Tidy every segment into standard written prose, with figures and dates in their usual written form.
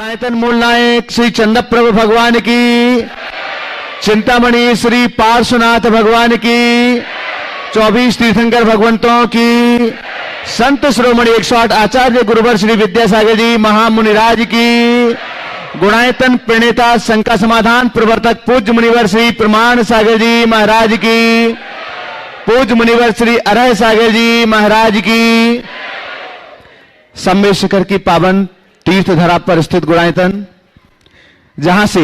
गुणायतन मूल नायक श्री चंद्रप्रभु भगवान की, चिंतामणि श्री पार्श्वनाथ भगवान की, 24 तीर्थंकर भगवंतों की, संत श्रोमणी 108 आचार्य गुरुवर श्री विद्यासागर जी महामुनिराज की, गुणायतन प्रणेता शंका समाधान प्रवर्तक पूज्य मुनिवर श्री प्रमाण सागर जी महाराज की, पूज्य मुनिवर श्री अरह सागर जी महाराज की, सम्मेद शिखर की पावन तीर्थ धरा पर स्थित गुणायतन, जहां से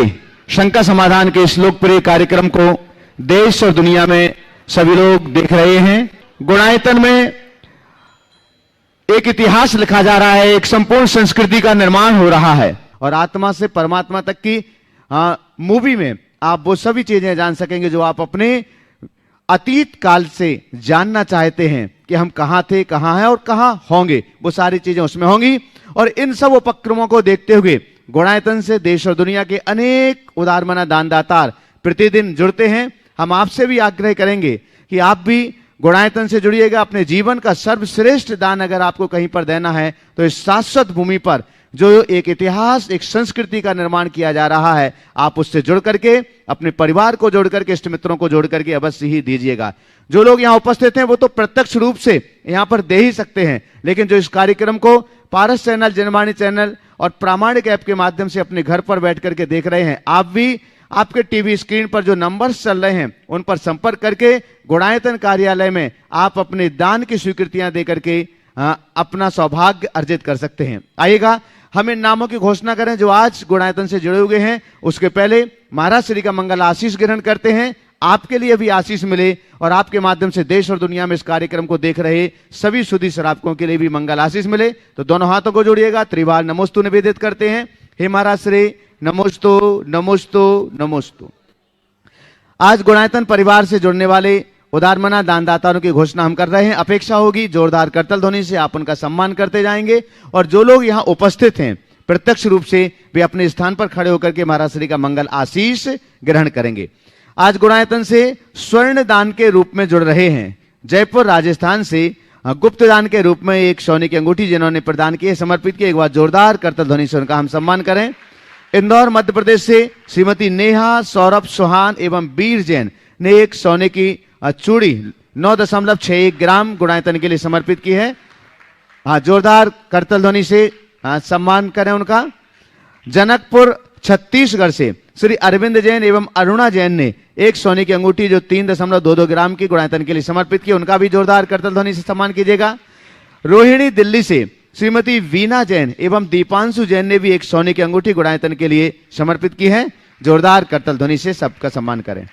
शंका समाधान के इस लोकप्रिय कार्यक्रम को देश और दुनिया में सभी लोग देख रहे हैं। गुणायतन में एक इतिहास लिखा जा रहा है, एक संपूर्ण संस्कृति का निर्माण हो रहा है और आत्मा से परमात्मा तक की मूवी में आप वो सभी चीजें जान सकेंगे जो आप अपने अतीत काल से जानना चाहते हैं कि हम कहां थे, कहां हैं और कहां होंगे। वो सारी चीजें उसमें होंगी और इन सब उपक्रमों को देखते हुए गुणायतन से देश और दुनिया के अनेक उदारमना दानदातार प्रतिदिन जुड़ते हैं। हम आपसे भी आग्रह करेंगे कि आप भी गुणायतन से जुड़िएगा। अपने जीवन का सर्वश्रेष्ठ दान अगर आपको कहीं पर देना है तो इस शाश्वत भूमि पर जो एक इतिहास, एक संस्कृति का निर्माण किया जा रहा है, आप उससे जुड़ करके, अपने परिवार को जोड़ करके, इष्ट मित्रों को जोड़ करके अवश्य ही दीजिएगा। जो लोग यहाँ उपस्थित हैं वो तो प्रत्यक्ष रूप से यहाँ पर दे ही सकते हैं, लेकिन जो इस कार्यक्रम को पारस चैनल, जनवाणी चैनल और प्रामाणिक ऐप के माध्यम से अपने घर पर बैठ करके देख रहे हैं, आप भी आपके टीवी स्क्रीन पर जो नंबर्स चल रहे हैं उन पर संपर्क करके गुणायतन कार्यालय में आप अपने दान की स्वीकृतियां दे करके अपना सौभाग्य अर्जित कर सकते हैं। आइएगा हम इन नामों की घोषणा करें जो आज गुणायतन से जुड़े हुए हैं। उसके पहले महाराज श्री का मंगल आशीष ग्रहण करते हैं। आपके लिए भी आशीष मिले और आपके माध्यम से देश और दुनिया में इस कार्यक्रम को देख रहे सभी सुधी श्रावकों के लिए भी मंगल आशीष मिले। तो दोनों हाथों को जोड़िएगा, त्रिवार नमोस्तु निवेदित करते हैं। हे महाराज श्री नमोस्तु नमोस्तु नमोस्तु। आज गुणायतन परिवार से जुड़ने वाले उदारमना दानदाताओं की घोषणा हम कर रहे हैं। अपेक्षा होगी जोरदार करतल ध्वनि से आप उनका सम्मान करते जाएंगे और जो लोग यहाँ उपस्थित हैं प्रत्यक्ष रूप से वे अपने स्थान पर खड़े होकर के महाराज श्री का मंगल आशीष ग्रहण करेंगे। आज गुणायतन से स्वर्ण दान के रूप में जुड़ रहे हैं। जयपुर राजस्थान से गुप्त दान के रूप में एक सोने की अंगूठी जिन्होंने प्रदान की है, समर्पित की, एक बार जोरदार करतल ध्वनि से उनका हम सम्मान करें। इंदौर मध्य प्रदेश से श्रीमती नेहा सौरभ चौहान एवं वीर जैन ने एक सोने की चूड़ी 9.61 ग्राम गुणायतन के लिए समर्पित की है। हाँ, जोरदार करतल ध्वनि से सम्मान करें उनका। जनकपुर छत्तीसगढ़ से श्री अरविंद जैन एवं अरुणा जैन ने एक सोने की अंगूठी जो 3.22 ग्राम की गुणायतन के लिए समर्पित की, उनका भी जोरदार करतल ध्वनि से सम्मान कीजिएगा। रोहिणी दिल्ली से श्रीमती वीना जैन एवं दीपांशु जैन ने भी एक सोने की अंगूठी गुणायतन के लिए समर्पित की है। जोरदार करतल ध्वनि से सबका सम्मान करें।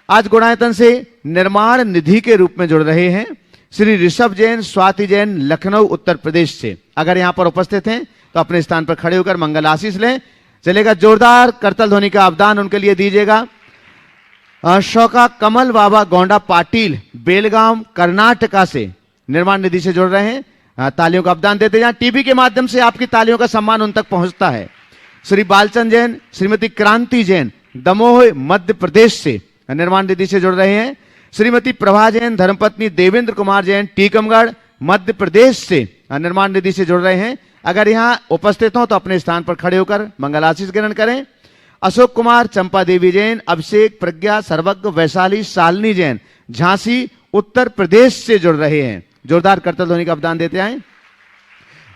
आज गुणायतन से निर्माण निधि के रूप में जुड़ रहे हैं श्री ऋषभ जैन, स्वाति जैन, लखनऊ उत्तर प्रदेश से। अगर यहां पर उपस्थित हैं तो अपने स्थान पर खड़े होकर मंगल आशीष लें। चलेगा, जोरदार करतल ध्वनि का अवदान उनके लिए दीजिएगा। शौका कमल बाबा गोंडा पाटिल, बेलगाम कर्नाटका से निर्माण निधि से जुड़ रहे हैं। तालियों का अवदान देते जाएं। टीवी के माध्यम से आपकी तालियों का सम्मान उन तक पहुंचता है। श्री बालचंद जैन, श्रीमती क्रांति जैन, दमोह मध्य प्रदेश से निर्माण निधि से जुड़ रहे हैं। श्रीमती प्रभा जैन, धर्मपत्नी देवेंद्र कुमार जैन, टीकमगढ़ मध्य प्रदेश से निर्माण निधि से जुड़ रहे हैं। अगर यहां उपस्थित हो तो अपने स्थान पर खड़े होकर मंगल आशीष ग्रहण करें। अशोक कुमार, चंपा देवी जैन, अभिषेक, प्रज्ञा, सर्वज्ञ, वैशाली, शालिनी जैन, झांसी उत्तर प्रदेश से जुड़ रहे हैं। जोरदार करतल ध्वनि का अवदान देते आए।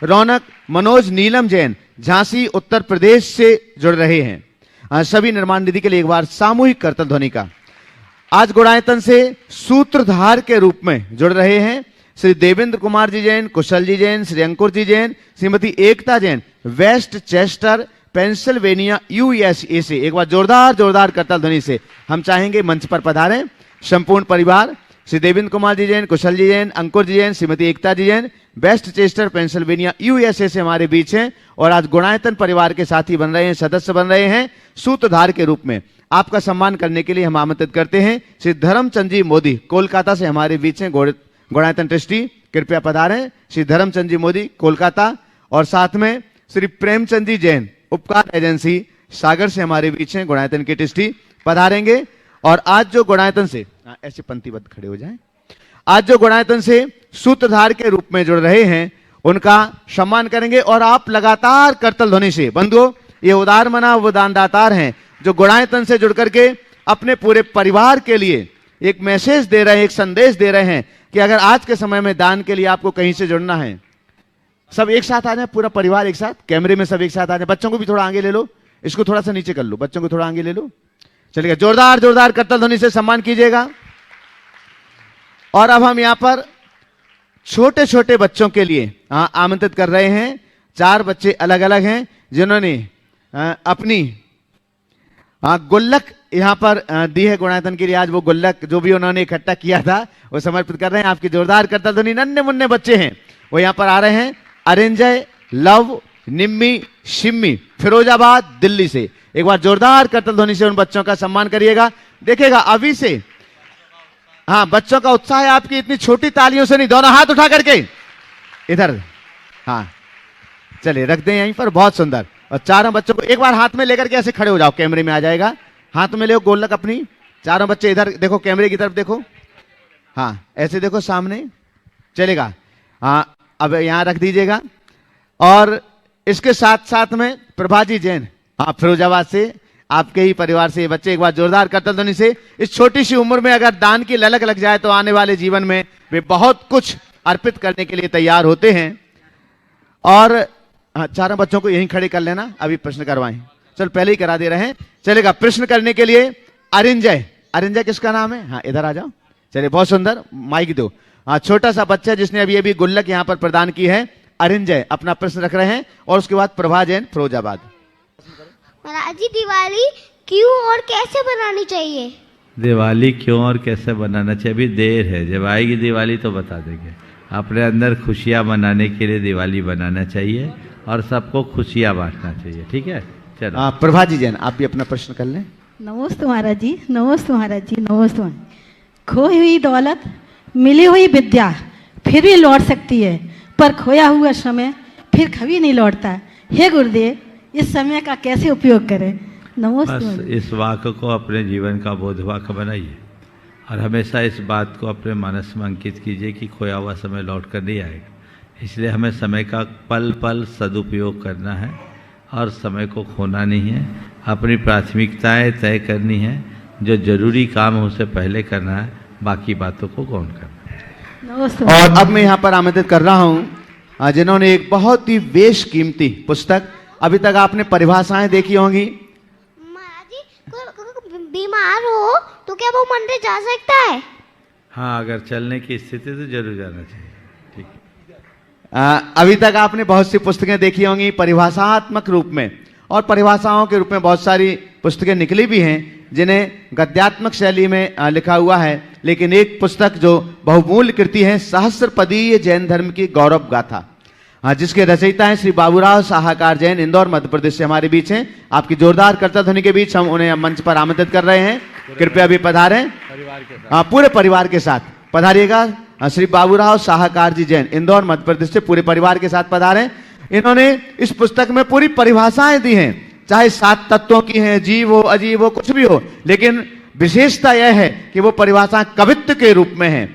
रौनक, मनोज, नीलम जैन, झांसी उत्तर प्रदेश से जुड़ रहे हैं। सभी निर्माण निधि के लिए एक बार सामूहिक करतल ध्वनि का। आज गुणायतन से सूत्रधार के रूप में जुड़ रहे हैं Shri Devendra Kumar ji Jain, Kushal ji Jain, Shri Ankur ji Jain, Shrimati Ekta Jain, West Chester, Pennsylvania, USA से। एक बार जोरदार करतल ध्वनि से हम चाहेंगे मंच पर पधारें संपूर्ण परिवार। Shri Devendra Kumar ji Jain, Kushal ji Jain, Ankur ji Jain, Shrimati Ekta ji Jain, West Chester, Pennsylvania, USA से हमारे बीच हैं और आज गुणायतन परिवार के साथी बन रहे हैं, सदस्य बन रहे हैं सूत्रधार के रूप में। आपका सम्मान करने के लिए हम आमंत्रित करते हैं श्री धर्मचंद जी मोदी, कोलकाता से हमारे बीच हैं, गुणायतन ट्रस्टी। कृपया पधारें श्री धर्मचंद जी मोदी, कोलकाता। और साथ में श्री प्रेमचंद जी जैन, उपकार एजेंसी, सागर से हमारे बीच हैं, गुणायतन के ट्रस्टी पधारेंगे। और आज जो गुणायतन से ऐसे पंक्तिबद्ध खड़े हो जाएं। आज जो गुणायतन से सूत्रधार के रूप में जुड़ रहे हैं उनका सम्मान करेंगे और आप लगातार करतल ध्वनि से बंधुओं ये उदार मना वो दानदातार हैं जो गुणायतन से जुड़ करके अपने पूरे परिवार के लिए एक मैसेज दे रहे हैं, एक संदेश दे रहे हैं कि अगर आज के समय में दान के लिए आपको कहीं से जुड़ना है, सब एक साथ आ जाए, पूरा परिवार एक साथ, कैमरे में सब एक साथ आ जाए। बच्चों को भी थोड़ा आगे ले लो, इसको थोड़ा सा नीचे कर लो, बच्चों को थोड़ा आगे ले लो। चलिएगा, जोरदार जोरदार करताल ध्वनि से सम्मान कीजिएगा। और अब हम यहां पर छोटे छोटे बच्चों के लिए आमंत्रित कर रहे हैं। 4 बच्चे अलग अलग हैं जिन्होंने अपनी गुल्लक यहां पर दी है गुणायतन के लिए। आज वो गुल्लक जो भी उन्होंने इकट्ठा किया था वो समर्पित कर रहे हैं। आपकी जोरदार करताल ध्वनि। नन्हे मुन्ने बच्चे हैं वो यहां पर आ रहे हैं। अरिंजय, लव, निम्मी, शिम्मी, फिरोजाबाद, दिल्ली से। एक बार जोरदार करताल ध्वनि से उन बच्चों का सम्मान करिएगा। देखिएगा अभी से, हाँ, बच्चों का उत्साह है आपकी इतनी छोटी तालियों से नहीं, दोनों हाथ उठा करके इधर, हाँ, चलिए रख दें यहीं पर। बहुत सुंदर। और चारों बच्चों को एक बार हाथ में लेकर के ऐसे खड़े हो जाओ, कैमरे में आ जाएगा। हाथ में ले गोलक अपनी। चारों बच्चे इधर देखो, कैमरे की तरफ देखो, हाँ, ऐसे देखो सामने, चलेगा। हाँ, अब यहां रख दीजिएगा। और इसके साथ साथ में प्रभाजी जैन, हाँ, फिरोजाबाद से, आपके ही परिवार से ये बच्चे। एक बार जोरदार करताल ध्वनि से। इस छोटी सी उम्र में अगर दान की ललक लग जाए तो आने वाले जीवन में वे बहुत कुछ अर्पित करने के लिए तैयार होते हैं। और हाँ, चारों बच्चों को यहीं खड़े कर लेना, अभी प्रश्न करवाएं। चल पहले ही करा दे रहे हैं। चलेगा, प्रश्न करने के लिए अरिंजय। अरिंजय किसका नाम है? हाँ, इधर आ जाओ। चलिए, बहुत सुंदर, माइक दो। हाँ, छोटा सा बच्चा जिसने अभी अभी गुल्लक यहां पर प्रदान की है, अरिंजय अपना प्रश्न रख रहे हैं। और उसके बाद प्रभा जैन, फिरोजाबाद। महाराज जी, दिवाली क्यों और कैसे बनानी चाहिए? दिवाली क्यों और कैसे बनाना चाहिए अभी देर है, जब आएगी दिवाली तो बता देंगे। अपने अंदर खुशियाँ मनाने के लिए दिवाली बनाना चाहिए और सबको खुशियाँ बांटना चाहिए। ठीक है, चलो। प्रभा जी जैन, आप भी अपना प्रश्न कर लें। नमस्ते महाराज जी, नमस्ते महाराज जी, नमस्ते। खोई हुई दौलत, मिली हुई विद्या फिर भी लौट सकती है, पर खोया हुआ समय फिर कभी नहीं लौटता। हे गुरुदेव, इस समय का कैसे उपयोग करें? नमस्ते। बस इस वाक्य को अपने जीवन का बोध वाक्य बनाइए और हमेशा इस बात को अपने मानस में अंकित कीजिए कि खोया हुआ समय लौट कर नहीं आएगा। इसलिए हमें समय का पल पल सदुपयोग करना है और समय को खोना नहीं है। अपनी प्राथमिकताएं तय करनी है, जो जरूरी काम है उसे पहले करना है, बाकी बातों को गौण करना है। नमस्ते। और अब मैं यहाँ पर आमंत्रित कर रहा हूँ जिन्होंने एक बहुत ही बेशकीमती पुस्तक, अभी तक आपने परिभाषाएं देखी होंगी। महाराज जी, कोई बीमार हो तो क्या वो मंदिर जा सकता है? हाँ, अगर चलने की स्थिति तो जरूर जाना चाहिए। ठीक है। अभी तक आपने बहुत सी पुस्तकें देखी होंगी परिभाषात्मक रूप में, और परिभाषाओं के रूप में बहुत सारी पुस्तकें निकली भी हैं जिन्हें गद्यात्मक शैली में लिखा हुआ है। लेकिन एक पुस्तक जो बहुमूल्य कृति है, सहस्त्रपदीय जैन धर्म की गौरव गाथा, जिसके रचयिता हैं श्री बाबूराव साहाकार जैन, इंदौर मध्य प्रदेश से हमारे बीच हैं। आपकी जोरदार करताल ध्वनि के बीच हम उन्हें मंच पर आमंत्रित कर रहे हैं। कृपया भी पधारें, पूरे परिवार के साथ पधारिएगा। श्री बाबूराव साहाकार जी जैन, इंदौर मध्य प्रदेश से पूरे परिवार के साथ पधारें। इन्होंने इस पुस्तक में पूरी परिभाषाएं दी हैं, चाहे 7 तत्वों की हैं, जीव हो, अजीव हो, कुछ भी हो, लेकिन विशेषता यह है कि वो परिभाषाएं कवित्व के रूप में हैं,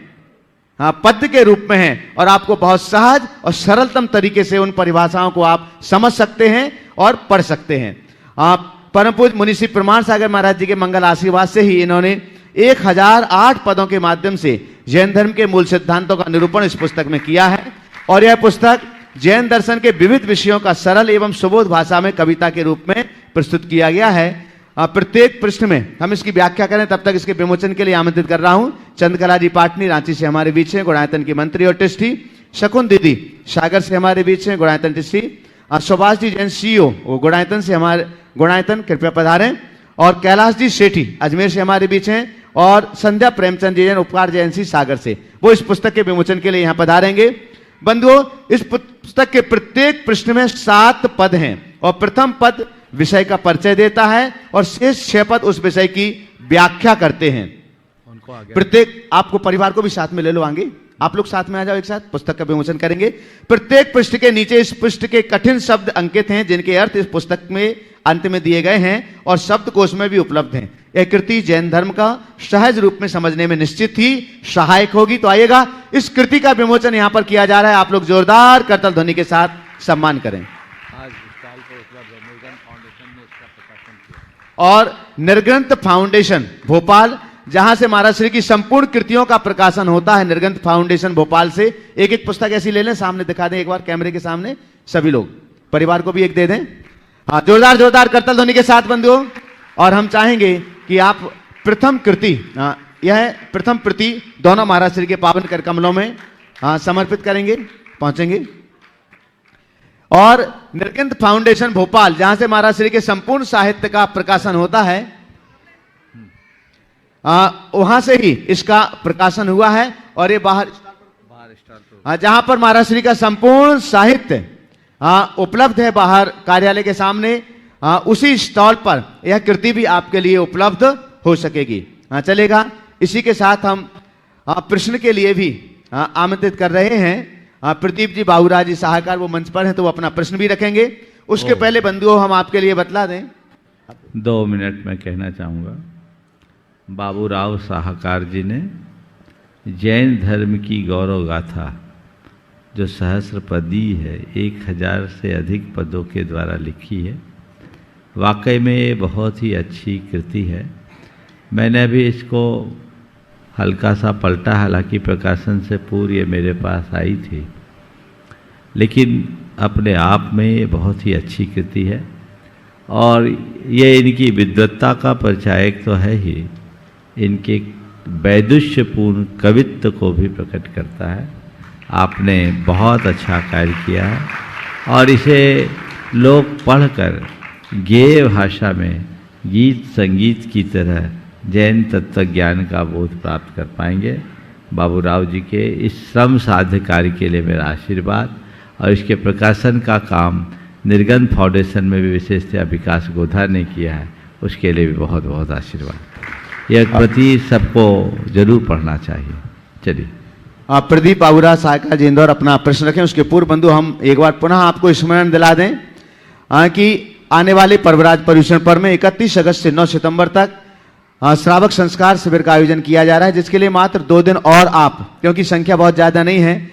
पद्य के रूप में हैं, और आपको बहुत सहज और सरलतम तरीके से उन परिभाषाओं को आप समझ सकते हैं और पढ़ सकते हैं। आप परम पूज्य मुनि श्री प्रमाण सागर महाराज जी के मंगल आशीर्वाद से ही इन्होंने 1008 पदों के माध्यम से जैन धर्म के मूल सिद्धांतों का निरूपण इस पुस्तक में किया है। और यह पुस्तक जैन दर्शन के विविध विषयों का सरल एवं सुबोध भाषा में कविता के रूप में प्रस्तुत किया गया है। प्रत्येक पृष्ठ में हम इसकी व्याख्या करें, तब तक इसके विमोचन के लिए आमंत्रित कर रहा हूं चंद्रकला जी पाटनी, रांची से हमारे बीच हैं, गुणायतन की मंत्री और ट्रस्टी। शकुन दीदी सागर से हमारे बीच हैं, गुणायतन ट्रस्टी। सुभाष जी जैन सीईओ, वो गुणायतन से हमारे, गुणायतन कृपया पधारें। और कैलाश जी सेठी अजमेर से हमारे बीच हैं। और संध्या प्रेमचंद जी जैन, उपकार जैन सी सागर से, वो इस पुस्तक के विमोचन के लिए यहाँ पधारेंगे। बंधुओं, इस पुस्तक के प्रत्येक पृष्ठ में 7 पद हैं और प्रथम पद विषय का परिचय देता है और शेष 6 पद उस विषय की व्याख्या करते हैं। प्रत्येक, आपको परिवार को भी साथ में ले लो, आगे आप लोग साथ में आ जाओ, एक साथ पुस्तक का विमोचन करेंगे। प्रत्येक पृष्ठ के नीचे इस पृष्ठ के कठिन शब्द अंकित हैं, जिनके अर्थ इस पुस्तक में अंत में दिए गए हैं और शब्दकोश में भी उपलब्ध हैं। यह कृति जैन धर्म का सहज रूप में समझने में निश्चित ही सहायक होगी। तो आइएगा, इस कृति का विमोचन यहां पर किया जा रहा है। आप लोग जोरदार करताल ध्वनि के साथ सम्मान करें। और निर्ग्रंथ फाउंडेशन भोपाल, जहां से महाराज श्री की संपूर्ण कृतियों का प्रकाशन होता है। निर्ग्रंथ फाउंडेशन भोपाल से एक एक पुस्तक ऐसी ले लें, सामने दिखा दें एक बार कैमरे के सामने, सभी लोग परिवार को भी एक दे दें। हाँ, जोरदार जोरदार करतल ध्वनि के साथ बंधुओं। और हम चाहेंगे कि आप प्रथम कृति, यह प्रथम प्रति दोनों महाराज श्री के पावन कर कमलों में समर्पित करेंगे, पहुंचेंगे। और निर्ग्रंथ फाउंडेशन भोपाल, जहां से महाराज श्री के संपूर्ण साहित्य का प्रकाशन होता है, वहां से ही इसका प्रकाशन हुआ है। और ये बाहर जहां पर महाराज श्री का संपूर्ण साहित्य उपलब्ध है, बाहर कार्यालय के सामने, उसी स्टॉल पर यह कृति भी आपके लिए उपलब्ध हो सकेगी। चलेगा। इसी के साथ हम प्रश्न के लिए भी आमंत्रित कर रहे हैं प्रदीप जी बाबूराज जी सहायकार, वो मंच पर हैं, तो वो अपना प्रश्न भी रखेंगे। उसके पहले बंधुओं हम आपके लिए बतला दें, 2 मिनट में कहना चाहूँगा। बाबूराव साहकार जी ने जैन धर्म की गौरव गाथा जो सहस्रपदी है, 1000 से अधिक पदों के द्वारा लिखी है। वाकई में ये बहुत ही अच्छी कृति है। मैंने अभी इसको हल्का सा पलटा, हालांकि प्रकाशन से पूर्व ये मेरे पास आई थी, लेकिन अपने आप में ये बहुत ही अच्छी कृति है। और ये इनकी विद्वत्ता का परिचायक तो है ही, इनके वैदुष्यपूर्ण कवित्व को भी प्रकट करता है। आपने बहुत अच्छा कार्य किया है और इसे लोग पढ़कर गेय भाषा में गीत संगीत की तरह जैन तत्व ज्ञान का बोध प्राप्त कर पाएंगे। बाबूराव जी के इस श्रम साध्य कार्य के लिए मेरा आशीर्वाद। और इसके प्रकाशन का काम निर्ग्रंथ फाउंडेशन में भी विशेषतः विकास गोधा ने किया है, उसके लिए भी बहुत बहुत आशीर्वाद। यह कृति सबको जरूर पढ़ना चाहिए। चलिए, आप प्रदीप बाबूराज सहायकार जी इंदौर अपना प्रश्न रखें। उसके पूर्व बंधु हम एक बार पुनः आपको स्मरण दिला दें कि आने वाले पर्वराज पर्यूषण पर्व में 31 अगस्त से 9 सितंबर तक श्रावक संस्कार शिविर का आयोजन किया जा रहा है, जिसके लिए मात्र 2 दिन और आप, क्योंकि संख्या बहुत ज्यादा नहीं है,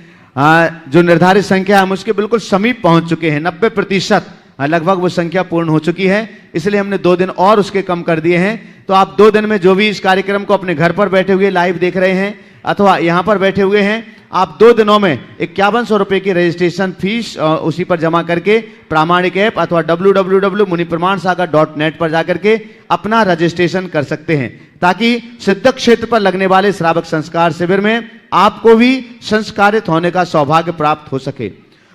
जो निर्धारित संख्या हम उसके बिल्कुल समीप पहुंच चुके हैं, 90% लगभग वो संख्या पूर्ण हो चुकी है, इसलिए हमने 2 दिन और उसके कम कर दिए हैं। तो आप 2 दिन में जो भी इस कार्यक्रम को अपने घर पर बैठे हुए लाइव देख रहे हैं अथवा यहाँ पर बैठे हुए हैं, आप 2 दिनों में 5100 रुपए की रजिस्ट्रेशन फीस उसी पर जमा करके प्रामाणिक ऐप अथवा www.munipramansagar.net पर जाकर के अपना रजिस्ट्रेशन कर सकते हैं, ताकि सिद्ध क्षेत्र पर लगने वाले श्रावक संस्कार शिविर में आपको भी संस्कारित होने का सौभाग्य प्राप्त हो सके।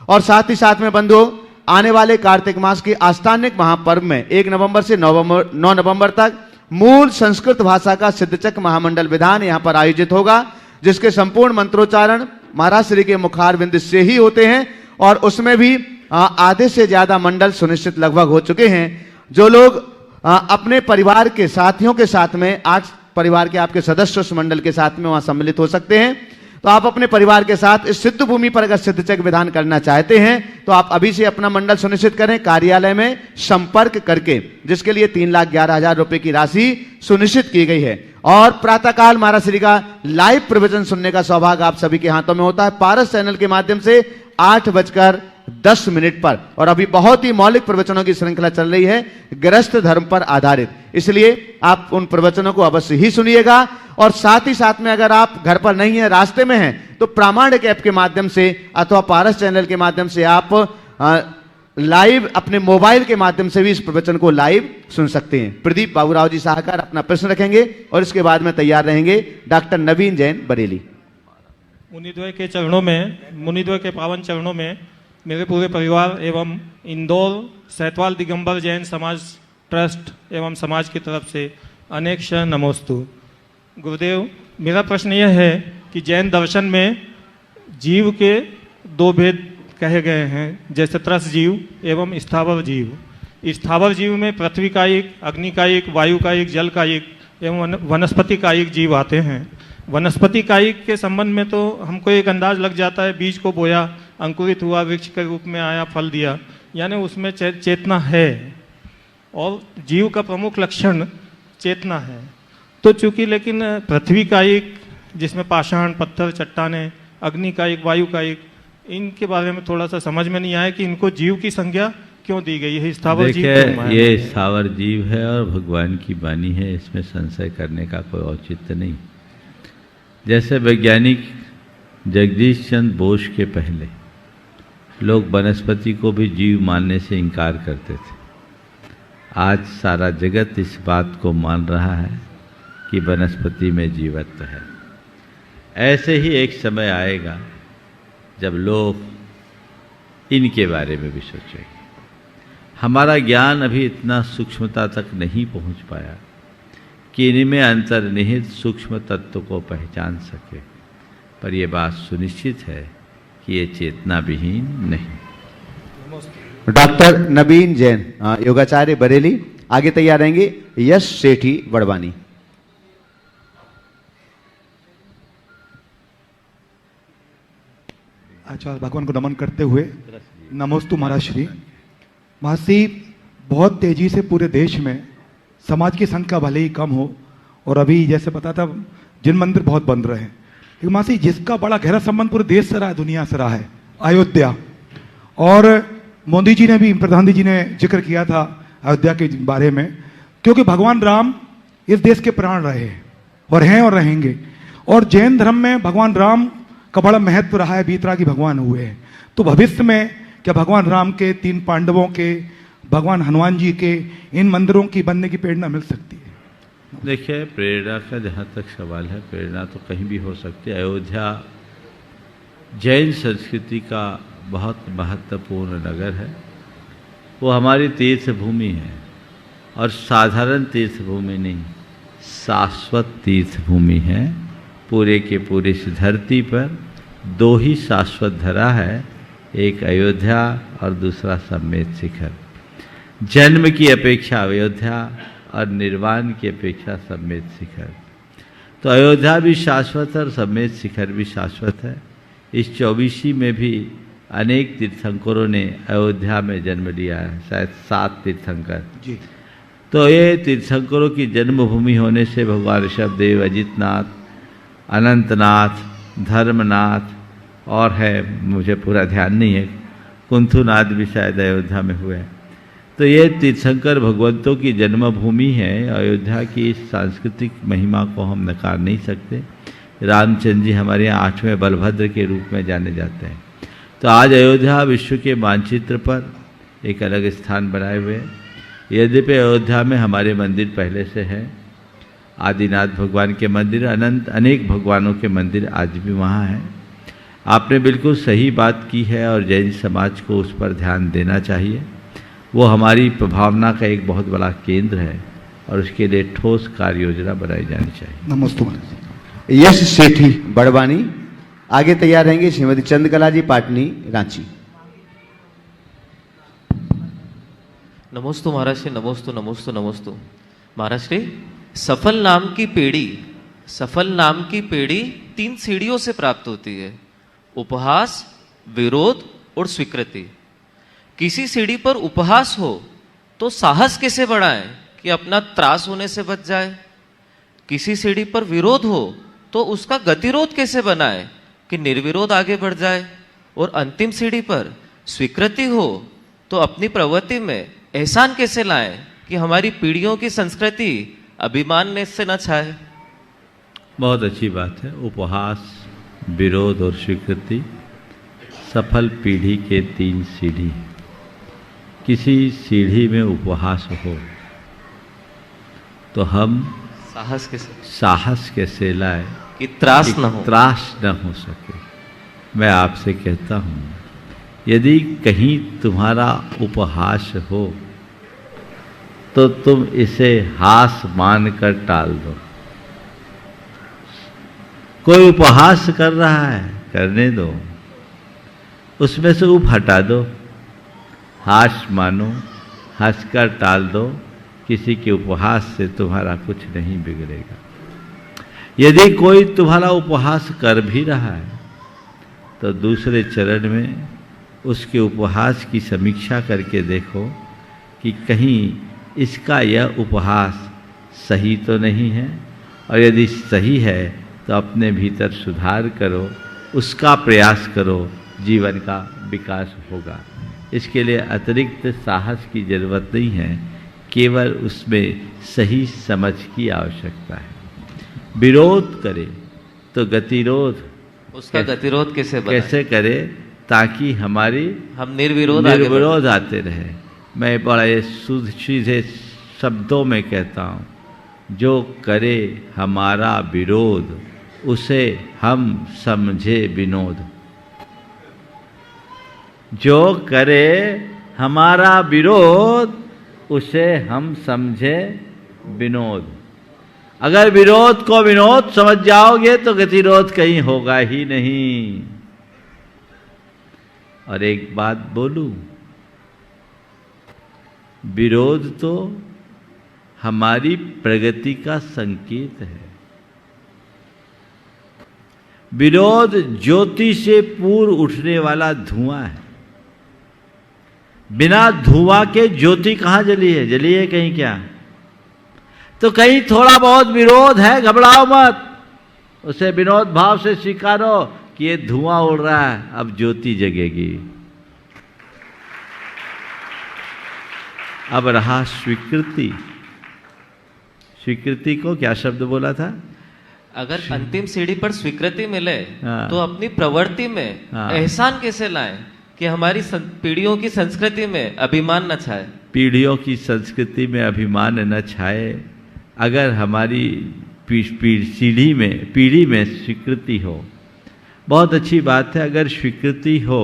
और साथ ही साथ में बंधुओं, आने वाले कार्तिक मास के आस्थानिक महापर्व में 1 नवंबर से 9 नवंबर तक मूल संस्कृत भाषा का सिद्धचक महामंडल विधान यहाँ पर आयोजित होगा, जिसके संपूर्ण मंत्रोच्चारण महाराज श्री के मुखारविंद से ही होते हैं। और उसमें भी आधे से ज्यादा मंडल सुनिश्चित लगभग हो चुके हैं। जो लोग अपने परिवार के साथियों के साथ में, 8 परिवार के आपके सदस्य उस मंडल के साथ में वहां सम्मिलित हो सकते हैं, तो आप अपने परिवार के साथ इस सिद्ध भूमि पर अगर सिद्धचक विधान करना चाहते हैं तो आप अभी से अपना मंडल सुनिश्चित करें कार्यालय में संपर्क करके, जिसके लिए 3,11,000 रुपए की राशि सुनिश्चित की गई है। और प्रातःकाल महाराज श्री का लाइव प्रवचन सुनने का सौभाग्य आप सभी के हाथों में होता है पारस चैनल के माध्यम से 8:10 पर। और अभी बहुत ही मौलिक प्रवचनों की श्रृंखला चल रही है गृहस्थ धर्म पर आधारित, इसलिए आप उन प्रवचनों को अवश्य ही सुनिएगा। और साथ ही साथ में अगर आप घर पर नहीं है, रास्ते में हैं, तो प्रामाणिक ऐप के माध्यम से अथवा पारस चैनल के माध्यम से आप लाइव अपने मोबाइल के माध्यम से भी इस प्रवचन को लाइव सुन सकते हैं। प्रदीप बाबूराव जी सहायकार अपना प्रश्न रखेंगे और इसके बाद में तैयार रहेंगे डॉक्टर नवीन जैन बरेली। मुनिद्वय के चरणों में, मुनिद्वय के पावन चरणों में मेरे पूरे परिवार एवं इंदौर सैतवाल दिगंबर जैन समाज ट्रस्ट एवं समाज की तरफ से अनेक शरण नमोस्तु। गुरुदेव, मेरा प्रश्न यह है कि जैन दर्शन में जीव के 2 भेद कहे गए हैं, जैसे त्रस जीव एवं स्थावर जीव। स्थावर जीव में पृथ्वी का एक, अग्नि का एक, वायु का एक, जल का एक एवं वनस्पति का एक जीव आते हैं। वनस्पति कायिक के संबंध में तो हमको एक अंदाज लग जाता है, बीज को बोया, अंकुरित हुआ, वृक्ष के रूप में आया, फल दिया, यानी उसमें चेतना है और जीव का प्रमुख लक्षण चेतना है। तो चूंकि लेकिन पृथ्वी का एक, जिसमें पाषाण, पत्थर, चट्टानें, अग्नि का एक, वायु का एक, इनके बारे में थोड़ा सा समझ में नहीं आया कि इनको जीव की संज्ञा क्यों दी गई है? स्थावर जीव देखिए, क्यों है? ये स्थावर जीव है और भगवान की वाणी है, इसमें संशय करने का कोई औचित्य नहीं। जैसे वैज्ञानिक जगदीश चंद्र बोस के पहले लोग वनस्पति को भी जीव मानने से इनकार करते थे। आज सारा जगत इस बात को मान रहा है कि वनस्पति में जीवत्व है। ऐसे ही एक समय आएगा जब लोग इनके बारे में भी सोचेंगे। हमारा ज्ञान अभी इतना सूक्ष्मता तक नहीं पहुंच पाया कि इनमें अंतर्निहित सूक्ष्म तत्व को पहचान सके, पर यह बात सुनिश्चित है कि ये चेतना विहीन नहीं। डॉक्टर नवीन जैन, योगाचार्य बरेली। आगे तैयार रहेंगे यश सेठी बड़वानी। आचार्य भगवान को नमन करते हुए नमोस्तु महाराज श्री। महर्षि, बहुत तेजी से पूरे देश में समाज की संख्या भले ही कम हो, और अभी जैसे पता था जिन मंदिर बहुत बन रहे हैं, लेकिन महर्षि जिसका बड़ा गहरा संबंध पूरे देश से रहा है, दुनिया से रहा है, अयोध्या। और मोदी जी ने भी, प्रधानमंत्री जी ने जिक्र किया था अयोध्या के बारे में, क्योंकि भगवान राम इस देश के प्राण रहे और हैं और रहेंगे। और जैन धर्म में भगवान राम का बड़ा महत्व रहा है, बीतरागी भगवान हुए हैं। तो भविष्य में क्या भगवान राम के, 3 पांडवों के, भगवान हनुमान जी के इन मंदिरों की बनने की प्रेरणा मिल सकती है? देखिए, प्रेरणा का जहाँ तक सवाल है, प्रेरणा तो कहीं भी हो सकती है। अयोध्या जैन संस्कृति का बहुत महत्वपूर्ण नगर है। वो हमारी तीर्थ भूमि है, और साधारण तीर्थ भूमि नहीं, शाश्वत तीर्थ भूमि है। पूरे के पूरे इस धरती पर 2 ही शाश्वत धरा है, एक अयोध्या और दूसरा सम्मेत शिखर। जन्म की अपेक्षा अयोध्या और निर्वाण की अपेक्षा सम्मेत शिखर। तो अयोध्या भी शाश्वत है और सम्मेत शिखर भी शाश्वत है। इस 24वीं में भी अनेक तीर्थंकरों ने अयोध्या में जन्म लिया है, शायद 7 तीर्थंकर जी। तो ये तीर्थंकरों की जन्मभूमि होने से भगवान ऋषभदेव, अजितनाथ, अनंतनाथ, धर्मनाथ और है, मुझे पूरा ध्यान नहीं है, कुंथुनाथ भी शायद अयोध्या में हुए हैं। तो ये तीर्थंकर भगवंतों की जन्मभूमि है। अयोध्या की इस सांस्कृतिक महिमा को हम नकार नहीं सकते। रामचंद्र जी हमारे यहाँ 8वें बलभद्र के रूप में जाने जाते हैं। तो आज अयोध्या विश्व के मानचित्र पर एक अलग स्थान बनाए हुए है। यद्यपि अयोध्या में हमारे मंदिर पहले से हैं, आदिनाथ भगवान के मंदिर, अनेक भगवानों के मंदिर आज भी वहाँ हैं। आपने बिल्कुल सही बात की है और जैन समाज को उस पर ध्यान देना चाहिए। वो हमारी प्रभावना का एक बहुत बड़ा केंद्र है और उसके लिए ठोस कार्य योजना बनाई जानी चाहिए। नमस्ते। यश सेठी बड़वानी। आगे तैयार रहेंगे श्रीमती चंद्रकला जी पाटनी, रांची। नमोस्तु महाराज श्री, नमोस्तु नमोस्तु नमोस्तु महाराज श्री। सफल नाम की पेड़ी 3 सीढ़ियों से प्राप्त होती है: उपहास, विरोध और स्वीकृति। किसी सीढ़ी पर उपहास हो तो साहस कैसे बढ़ाएं कि अपना त्रास होने से बच जाए। किसी सीढ़ी पर विरोध हो तो उसका गतिरोध कैसे बनाएं कि निर्विरोध आगे बढ़ जाए। और अंतिम सीढ़ी पर स्वीकृति हो तो अपनी प्रवृत्ति में एहसान कैसे लाएं कि हमारी पीढ़ियों की संस्कृति अभिमान से न छाए। बहुत अच्छी बात है। उपहास, विरोध और स्वीकृति सफल पीढ़ी के 3 सीढ़ी। किसी सीढ़ी में उपहास हो तो हम साहस कैसे लाए कि त्रास न हो सके। मैं आपसे कहता हूँ, यदि कहीं तुम्हारा उपहास हो तो तुम इसे हास मानकर टाल दो। कोई उपहास कर रहा है, करने दो, उसमें से उप हटा दो, हास मानो, हंसकर टाल दो। किसी के उपहास से तुम्हारा कुछ नहीं बिगड़ेगा। यदि कोई तुम्हारा उपहास कर भी रहा है तो दूसरे चरण में उसके उपहास की समीक्षा करके देखो कि कहीं इसका यह उपहास सही तो नहीं है, और यदि सही है तो अपने भीतर सुधार करो, उसका प्रयास करो, जीवन का विकास होगा। इसके लिए अतिरिक्त साहस की जरूरत नहीं है, केवल उसमें सही समझ की आवश्यकता है। विरोध करे तो गतिरोध, उसका गतिरोध कैसे करे ताकि हमारी हम निर्विरोध आते रहे। मैं बड़े सीधे शब्दों में कहता हूँ, जो करे हमारा विरोध उसे हम समझे विनोद। जो करे हमारा विरोध उसे हम समझे विनोद। अगर विरोध को विनोद समझ जाओगे तो गतिरोध कहीं होगा ही नहीं। और एक बात बोलूं, विरोध तो हमारी प्रगति का संकेत है। विरोध ज्योति से पूर्व उठने वाला धुआं है। बिना धुआं के ज्योति कहां जली है? जली है कहीं क्या? तो कहीं थोड़ा बहुत विरोध है, घबराओ मत, उसे विनोद भाव से स्वीकारो कि ये धुआं उड़ रहा है, अब ज्योति जगेगी। अब रहा स्वीकृति। स्वीकृति को क्या शब्द बोला था? अगर अंतिम सीढ़ी पर स्वीकृति मिले हाँ। तो अपनी प्रवृत्ति में हाँ। एहसान कैसे लाएं कि हमारी पीढ़ियों की संस्कृति में अभिमान न छाए। पीढ़ियों की संस्कृति में अभिमान न छाए। अगर हमारी पीढ़ी में स्वीकृति हो, बहुत अच्छी बात है। अगर स्वीकृति हो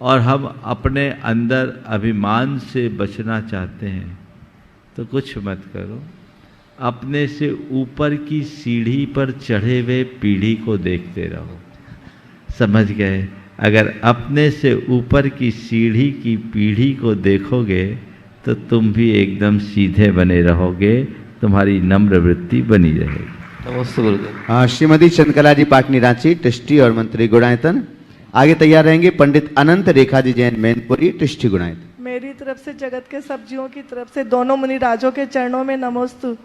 और हम अपने अंदर अभिमान से बचना चाहते हैं तो कुछ मत करो, अपने से ऊपर की सीढ़ी पर चढ़े हुए पीढ़ी को देखते रहो। समझ गए? अगर अपने से ऊपर की सीढ़ी की पीढ़ी को देखोगे तो तुम भी एकदम सीधे बने रहोगे, तुम्हारी नम्र वृत्ति बनी रहेगी। नमस्ते गुरुदेव। श्रीमती चंद्रकला जी पाटनी रांची, ट्रस्टी और मंत्री गुणायतन। आगे तैयार रहेंगे पंडित अनंत रेखा जी जैन मैनपुरी, ट्रस्टी गुणायतन। मेरी तरफ से जगत के सब जीवों की तरफ से दोनों मुनि राजों के चरणों में नमोस्तु।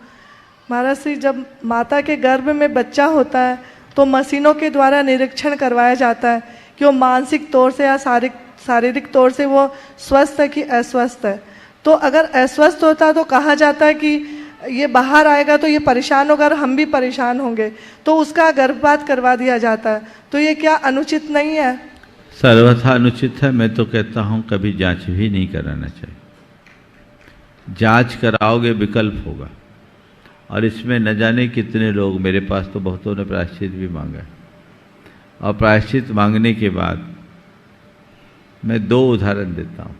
महाराज श्री, जब माता के गर्भ में बच्चा होता है तो मशीनों के द्वारा निरीक्षण करवाया जाता है कि वो मानसिक तौर से या शारीरिक तौर से वो स्वस्थ है कि अस्वस्थ है। तो अगर अस्वस्थ होता है तो कहा जाता है कि ये बाहर आएगा तो ये परेशान होगा और हम भी परेशान होंगे, तो उसका गर्भपात करवा दिया जाता है। तो ये क्या अनुचित नहीं है? सर्वथा अनुचित है। मैं तो कहता हूँ कभी जांच भी नहीं कराना चाहिए। जांच कराओगे विकल्प होगा। और इसमें न जाने कितने लोग, मेरे पास तो बहुतों ने प्रायश्चित भी मांगा, और प्रायश्चित मांगने के बाद मैं 2 उदाहरण देता हूँ।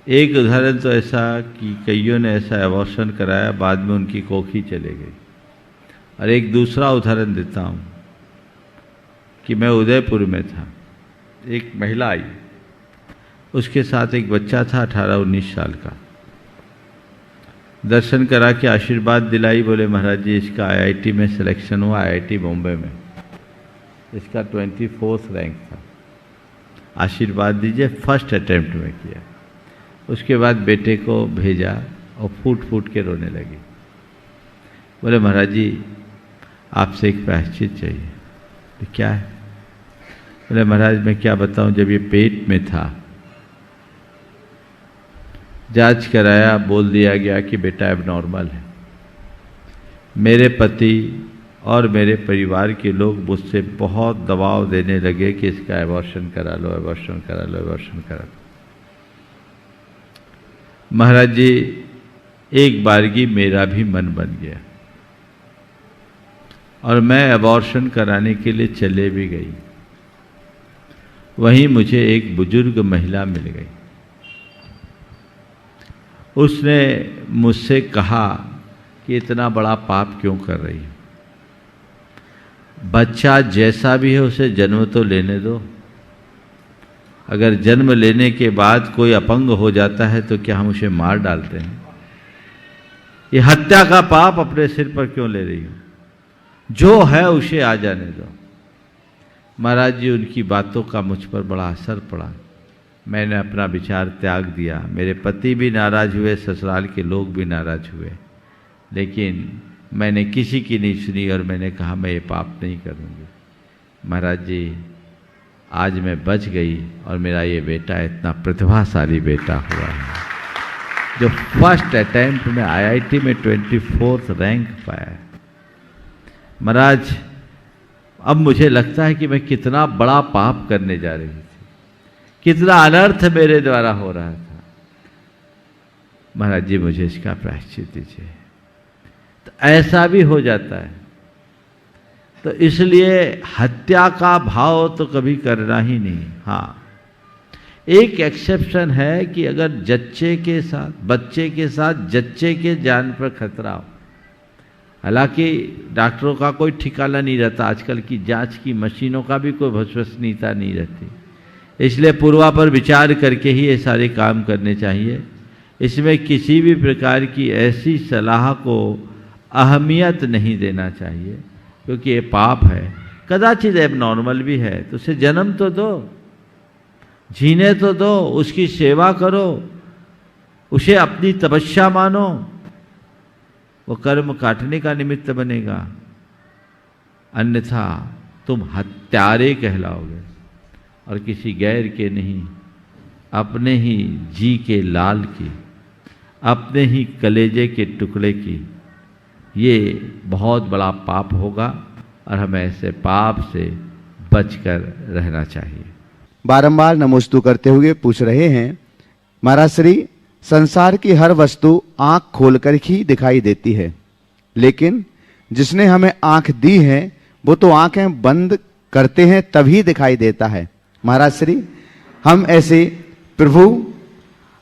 एक उदाहरण तो ऐसा कि कईयों ने ऐसा अबॉर्शन कराया, बाद में उनकी कोखी चले गई। और एक दूसरा उदाहरण देता हूँ कि मैं उदयपुर में था, एक महिला आई, उसके साथ एक बच्चा था 18-19 साल का। दर्शन करा के आशीर्वाद दिलाई, बोले महाराज जी इसका आईआईटी में सिलेक्शन हुआ, आईआईटी बॉम्बे में, इसका 24th रैंक था, आशीर्वाद दीजिए। फर्स्ट अटेम्प्ट में किया। उसके बाद बेटे को भेजा और फूट फूट के रोने लगी। बोले महाराज जी आपसे एक प्रायश्चित चाहिए। तो क्या है? बोले महाराज मैं क्या बताऊं, जब ये पेट में था जांच कराया, बोल दिया गया कि बेटा एबनॉर्मल है। मेरे पति और मेरे परिवार के लोग मुझसे बहुत दबाव देने लगे कि इसका एबॉर्शन करा लो, एबॉर्शन करा लो, एबॉर्शन करा लो। महाराज जी एक बारगी मेरा भी मन बन गया और मैं एबॉर्शन कराने के लिए चले भी गई। वहीं मुझे एक बुजुर्ग महिला मिल गई। उसने मुझसे कहा कि इतना बड़ा पाप क्यों कर रही है? बच्चा जैसा भी है उसे जन्म तो लेने दो। अगर जन्म लेने के बाद कोई अपंग हो जाता है तो क्या हम उसे मार डालते हैं? ये हत्या का पाप अपने सिर पर क्यों ले रही हो? जो है उसे आ जाने दो। महाराज जी उनकी बातों का मुझ पर बड़ा असर पड़ा। मैंने अपना विचार त्याग दिया। मेरे पति भी नाराज हुए, ससुराल के लोग भी नाराज हुए, लेकिन मैंने किसी की नहीं सुनी और मैंने कहा मैं ये पाप नहीं करूँगी। महाराज जी आज मैं बच गई और मेरा ये बेटा इतना प्रतिभाशाली बेटा हुआ है, जो फर्स्ट अटेम्प्ट में IIT में 24th रैंक पाया। महाराज, अब मुझे लगता है कि मैं कितना बड़ा पाप करने जा रही थी, कितना अनर्थ मेरे द्वारा हो रहा था। महाराज जी मुझे इसका प्रायश्चित दीजिए। तो ऐसा भी हो जाता है। तो इसलिए हत्या का भाव तो कभी करना ही नहीं। हाँ, एक एक्सेप्शन है कि अगर बच्चे के साथ जच्चे के जान पर खतरा हो। हालांकि डॉक्टरों का कोई ठिकाना नहीं रहता, आजकल की जांच की मशीनों का भी कोई विश्वसनीयता नहीं रहती, इसलिए पूर्वापर विचार करके ही ये सारे काम करने चाहिए। इसमें किसी भी प्रकार की ऐसी सलाह को अहमियत नहीं देना चाहिए, क्योंकि ये पाप है। कदाचित एबनॉर्मल भी है तो उसे जन्म तो दो, जीने तो दो, उसकी सेवा करो, उसे अपनी तपस्या मानो, वो कर्म काटने का निमित्त बनेगा। अन्यथा तुम हत्यारे कहलाओगे और किसी गैर के नहीं, अपने ही जी के लाल की, अपने ही कलेजे के टुकड़े की। ये बहुत बड़ा पाप होगा और हमें ऐसे पाप से बचकर रहना चाहिए। बारंबार नमोस्तु करते हुए पूछ रहे हैं, महाराज श्री, संसार की हर वस्तु आंख खोलकर ही दिखाई देती है, लेकिन जिसने हमें आंख दी है वो तो आंखें बंद करते हैं तभी दिखाई देता है। महाराज श्री, हम ऐसे प्रभु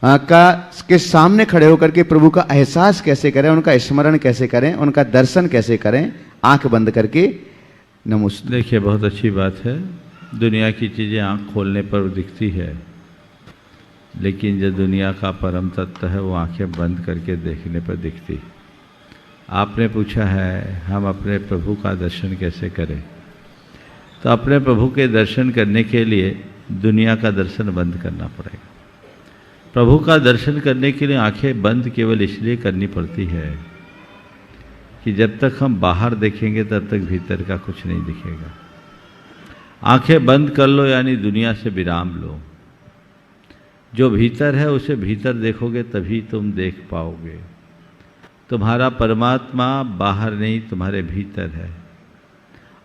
के सामने खड़े होकर के प्रभु का एहसास कैसे करें, उनका स्मरण कैसे करें, उनका दर्शन कैसे करें आंख बंद करके? नमस्ते। देखिए, बहुत अच्छी बात है। दुनिया की चीज़ें आंख खोलने पर दिखती है, लेकिन जो दुनिया का परम तत्व है वो आंखें बंद करके देखने पर दिखती। आपने पूछा है हम अपने प्रभु का दर्शन कैसे करें, तो अपने प्रभु के दर्शन करने के लिए दुनिया का दर्शन बंद करना पड़ेगा। प्रभु का दर्शन करने के लिए आंखें बंद केवल इसलिए करनी पड़ती है कि जब तक हम बाहर देखेंगे तब तक भीतर का कुछ नहीं दिखेगा। आंखें बंद कर लो यानी दुनिया से विराम लो। जो भीतर है उसे भीतर देखोगे तभी तुम देख पाओगे। तुम्हारा परमात्मा बाहर नहीं, तुम्हारे भीतर है,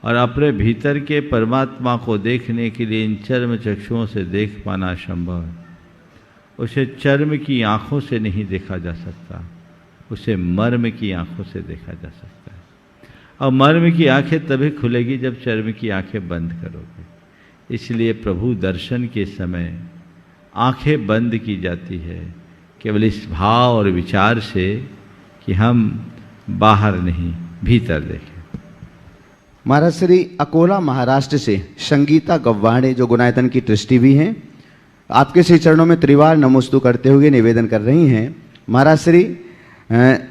और अपने भीतर के परमात्मा को देखने के लिए इन चर्म चक्षुओं से देख पाना असंभव है। उसे चर्म की आंखों से नहीं देखा जा सकता, उसे मर्म की आंखों से देखा जा सकता है। और मर्म की आंखें तभी खुलेगी जब चर्म की आंखें बंद करोगे। इसलिए प्रभु दर्शन के समय आंखें बंद की जाती है, केवल इस भाव और विचार से कि हम बाहर नहीं भीतर देखें। महाराज श्री, अकोला महाराष्ट्र से संगीता गव्वाड़े, जो गुनायतन की ट्रस्टी भी हैं, आपके श्री चरणों में त्रिवार नमोस्तु करते हुए निवेदन कर रही हैं। महाराज श्री,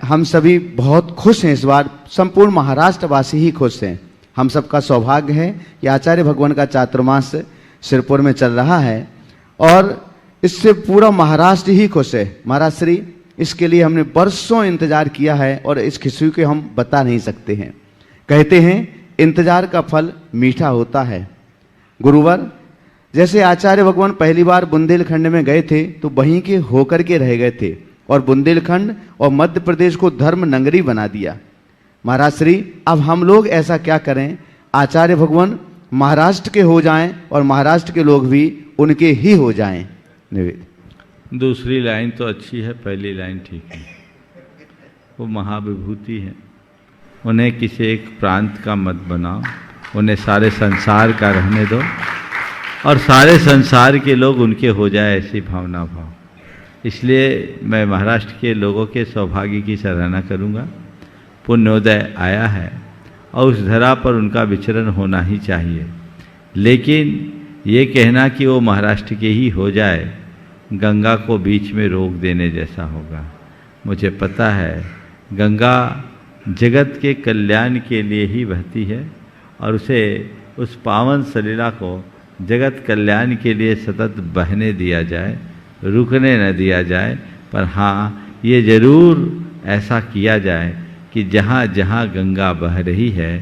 हम सभी बहुत खुश हैं, इस बार संपूर्ण महाराष्ट्रवासी ही खुश हैं। हम सबका सौभाग्य है कि आचार्य भगवान का चातुर्मास सिरपुर में चल रहा है और इससे पूरा महाराष्ट्र ही खुश है। महाराज श्री, इसके लिए हमने बरसों इंतजार किया है और इस खुशी को हम बता नहीं सकते हैं। कहते हैं इंतजार का फल मीठा होता है। गुरुवर, जैसे आचार्य भगवान पहली बार बुंदेलखंड में गए थे तो वहीं के होकर के रह गए थे और बुंदेलखंड और मध्य प्रदेश को धर्म नगरी बना दिया। महाराज श्री, अब हम लोग ऐसा क्या करें, आचार्य भगवान महाराष्ट्र के हो जाएं और महाराष्ट्र के लोग भी उनके ही हो जाएं। निवेदन। दूसरी लाइन तो अच्छी है, पहली लाइन ठीक है। वो महाविभूति है, उन्हें किसी एक प्रांत का मत बनाओ, उन्हें सारे संसार का रहने दो और सारे संसार के लोग उनके हो जाए, ऐसी भावना भाव। इसलिए मैं महाराष्ट्र के लोगों के सौभाग्य की सराहना करूंगा। पुण्योदय आया है और उस धरा पर उनका विचरण होना ही चाहिए, लेकिन ये कहना कि वो महाराष्ट्र के ही हो जाए गंगा को बीच में रोक देने जैसा होगा। मुझे पता है गंगा जगत के कल्याण के लिए ही बहती है और उसे, उस पावन सलीला को जगत कल्याण के लिए सतत बहने दिया जाए, रुकने न दिया जाए। पर हाँ, ये जरूर ऐसा किया जाए कि जहाँ जहाँ गंगा बह रही है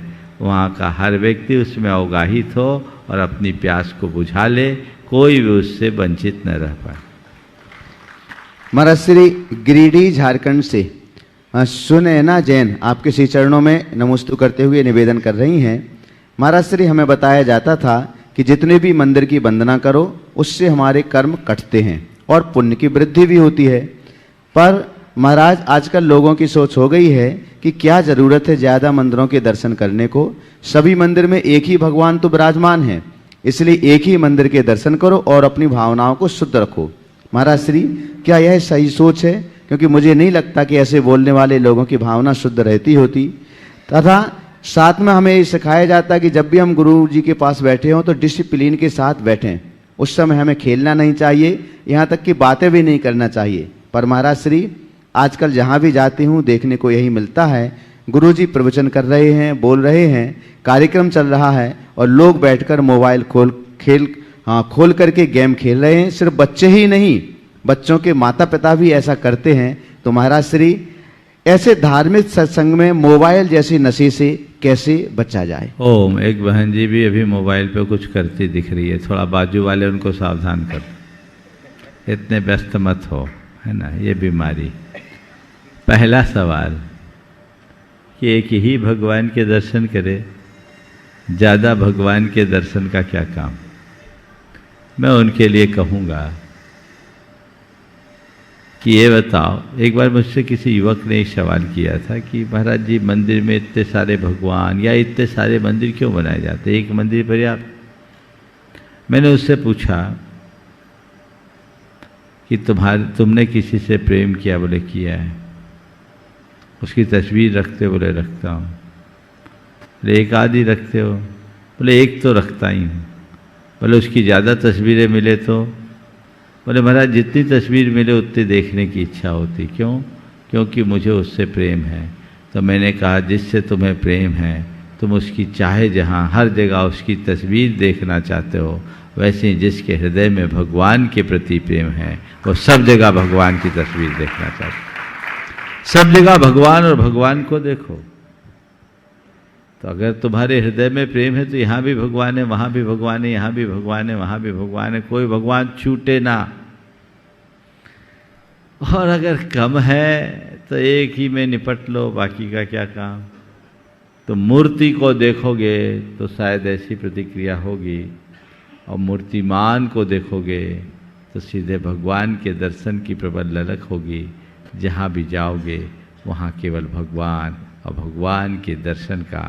वहाँ का हर व्यक्ति उसमें अवगाहित हो और अपनी प्यास को बुझा ले, कोई भी उससे वंचित न रह पाए। महाराज श्री गिरिडीह झारखंड से सुनैना जैन आपके श्री चरणों में नमोस्तु करते हुए निवेदन कर रही हैं। महाराज श्री, हमें बताया जाता था कि जितने भी मंदिर की वंदना करो उससे हमारे कर्म कटते हैं और पुण्य की वृद्धि भी होती है। पर महाराज, आजकल लोगों की सोच हो गई है कि क्या जरूरत है ज़्यादा मंदिरों के दर्शन करने को, सभी मंदिर में एक ही भगवान तो विराजमान है, इसलिए एक ही मंदिर के दर्शन करो और अपनी भावनाओं को शुद्ध रखो। महाराज श्री, क्या यह सही सोच है? क्योंकि मुझे नहीं लगता कि ऐसे बोलने वाले लोगों की भावना शुद्ध रहती होती। तथा साथ में हमें ये सिखाया जाता है कि जब भी हम गुरु जी के पास बैठे हों तो डिसिप्लिन के साथ बैठें, उस समय हमें खेलना नहीं चाहिए, यहाँ तक कि बातें भी नहीं करना चाहिए। पर महाराज श्री, आजकल जहाँ भी जाती हूँ देखने को यही मिलता है, गुरु जी प्रवचन कर रहे हैं, बोल रहे हैं, कार्यक्रम चल रहा है और लोग बैठकर मोबाइल खोल करके गेम खेल रहे हैं। सिर्फ बच्चे ही नहीं, बच्चों के माता पिता भी ऐसा करते हैं। तो महाराज श्री, ऐसे धार्मिक सत्संग में मोबाइल जैसे नशे से कैसे बचा जाए? ओम, एक बहन जी भी अभी मोबाइल पे कुछ करती दिख रही है, थोड़ा बाजू वाले उनको सावधान कर, इतने व्यस्त मत हो, है ना, ये बीमारी। पहला सवाल कि एक ही भगवान के दर्शन करे, ज़्यादा भगवान के दर्शन का क्या काम? मैं उनके लिए कहूँगा कि ये बताओ, एक बार मुझसे किसी युवक ने एक सवाल किया था कि महाराज जी, मंदिर में इतने सारे भगवान या इतने सारे मंदिर क्यों बनाए जाते, एक मंदिर पर्याप्त? मैंने उससे पूछा कि तुमने किसी से प्रेम किया? बोले किया है। उसकी तस्वीर रखते हो? बोले रखता हूँ। बोले एक आधी रखते हो? बोले एक तो रखता ही हूँ। बोले उसकी ज़्यादा तस्वीरें मिले तो? बोले महाराज, जितनी तस्वीर मिले उतनी देखने की इच्छा होती। क्यों? क्योंकि मुझे उससे प्रेम है। तो मैंने कहा, जिससे तुम्हें प्रेम है तुम उसकी चाहे जहाँ हर जगह उसकी तस्वीर देखना चाहते हो, वैसे ही जिसके हृदय में भगवान के प्रति प्रेम है वो सब जगह भगवान की तस्वीर देखना चाहते हैं। सब जगह भगवान और भगवान को देखो। तो अगर तुम्हारे हृदय में प्रेम है तो यहाँ भी भगवान है, वहाँ भी भगवान है, यहाँ भी भगवान है, वहाँ भी भगवान है, कोई भगवान छूटे ना। और अगर कम है तो एक ही में निपट लो, बाकी का क्या काम। तो मूर्ति को देखोगे तो शायद ऐसी प्रतिक्रिया होगी, और मूर्तिमान को देखोगे तो सीधे भगवान के दर्शन की प्रबल ललक होगी। जहाँ भी जाओगे वहाँ केवल भगवान और भगवान के दर्शन का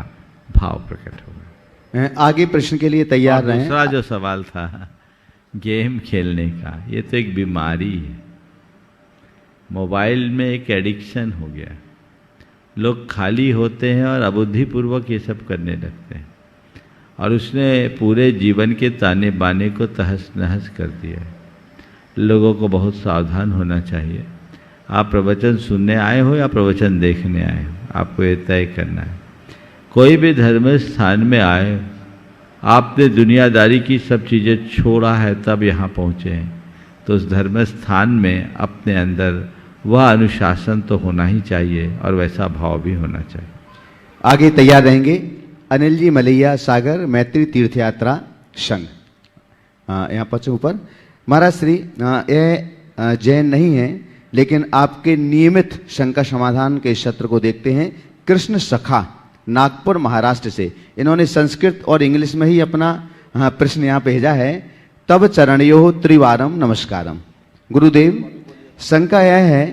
भाव प्रकट होगा। आगे प्रश्न के लिए तैयार रहें। दूसरा जो सवाल था गेम खेलने का, ये तो एक बीमारी है। मोबाइल में एक एडिक्शन हो गया, लोग खाली होते हैं और अबुद्धिपूर्वक ये सब करने लगते हैं, और उसने पूरे जीवन के ताने बाने को तहस नहस कर दिया है। लोगों को बहुत सावधान होना चाहिए। आप प्रवचन सुनने आए हो या प्रवचन देखने आए हो, आपको ये तय करना है। कोई भी धर्म स्थान में आए, आपने दुनियादारी की सब चीज़ें छोड़ा है तब यहाँ पहुँचे हैं, तो उस धर्म स्थान में अपने अंदर वह अनुशासन तो होना ही चाहिए और वैसा भाव भी होना चाहिए। आगे तैयार रहेंगे अनिल जी मलैया, सागर मैत्री तीर्थ यात्रा संघ। यहाँ पच ऊपर। महाराज श्री, यह जैन नहीं है, लेकिन आपके नियमित शंका समाधान के सत्र को देखते हैं। कृष्ण सखा नागपुर महाराष्ट्र से, इन्होंने संस्कृत और इंग्लिश में ही अपना प्रश्न यहाँ भेजा है। तब चरणयो त्रिवारम नमस्कारम। गुरुदेव, शंका यह है,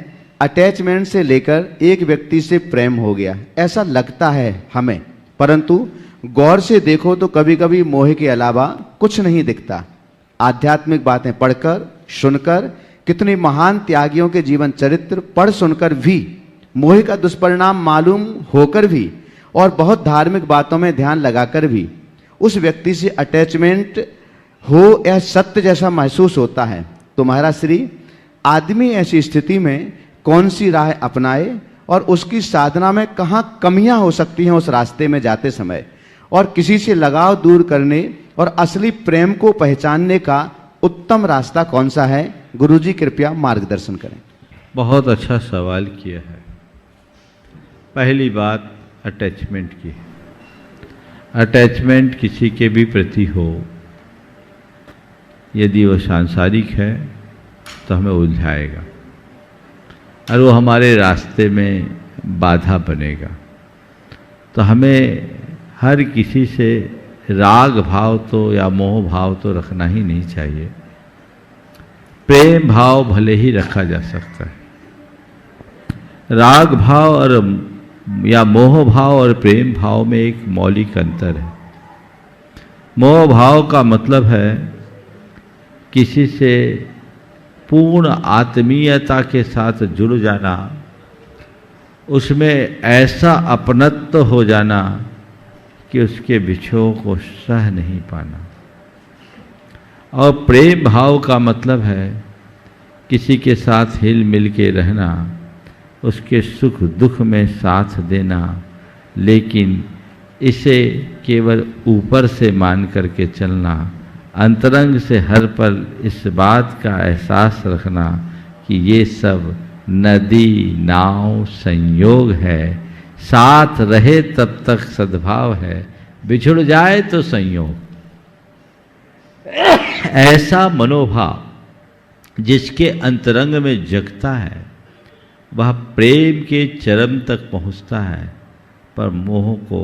अटैचमेंट से लेकर एक व्यक्ति से प्रेम हो गया ऐसा लगता है हमें, परंतु गौर से देखो तो कभी कभी मोह के अलावा कुछ नहीं दिखता। आध्यात्मिक बातें पढ़कर सुनकर, कितने महान त्यागियों के जीवन चरित्र पढ़ सुनकर भी, मोह का दुष्परिणाम मालूम होकर भी, और बहुत धार्मिक बातों में ध्यान लगाकर भी उस व्यक्ति से अटैचमेंट हो या सत्य जैसा महसूस होता है। तो महाराज श्री, आदमी ऐसी स्थिति में कौन सी राह अपनाए और उसकी साधना में कहाँ कमियां हो सकती हैं उस रास्ते में जाते समय, और किसी से लगाव दूर करने और असली प्रेम को पहचानने का उत्तम रास्ता कौन सा है? गुरुजी कृपया मार्गदर्शन करें। बहुत अच्छा सवाल किया है। पहली बात अटैचमेंट की। अटैचमेंट किसी के भी प्रति हो यदि वो सांसारिक है तो हमें उलझाएगा और वो हमारे रास्ते में बाधा बनेगा। तो हमें हर किसी से राग भाव तो या मोह भाव तो रखना ही नहीं चाहिए। प्रेम भाव भले ही रखा जा सकता है। राग भाव और या मोह भाव और प्रेम भाव में एक मौलिक अंतर है। मोह भाव का मतलब है किसी से पूर्ण आत्मीयता के साथ जुड़ जाना, उसमें ऐसा अपनत्व हो जाना कि उसके बिछोह को सह नहीं पाना। और प्रेम भाव का मतलब है किसी के साथ हिल मिल के रहना, उसके सुख दुख में साथ देना, लेकिन इसे केवल ऊपर से मान करके चलना, अंतरंग से हर पल इस बात का एहसास रखना कि ये सब नदी नाव संयोग है, साथ रहे तब तक सद्भाव है, बिछुड़ जाए तो संयोग। ऐसा मनोभाव जिसके अंतरंग में जगता है वह प्रेम के चरम तक पहुंचता है, पर मोह को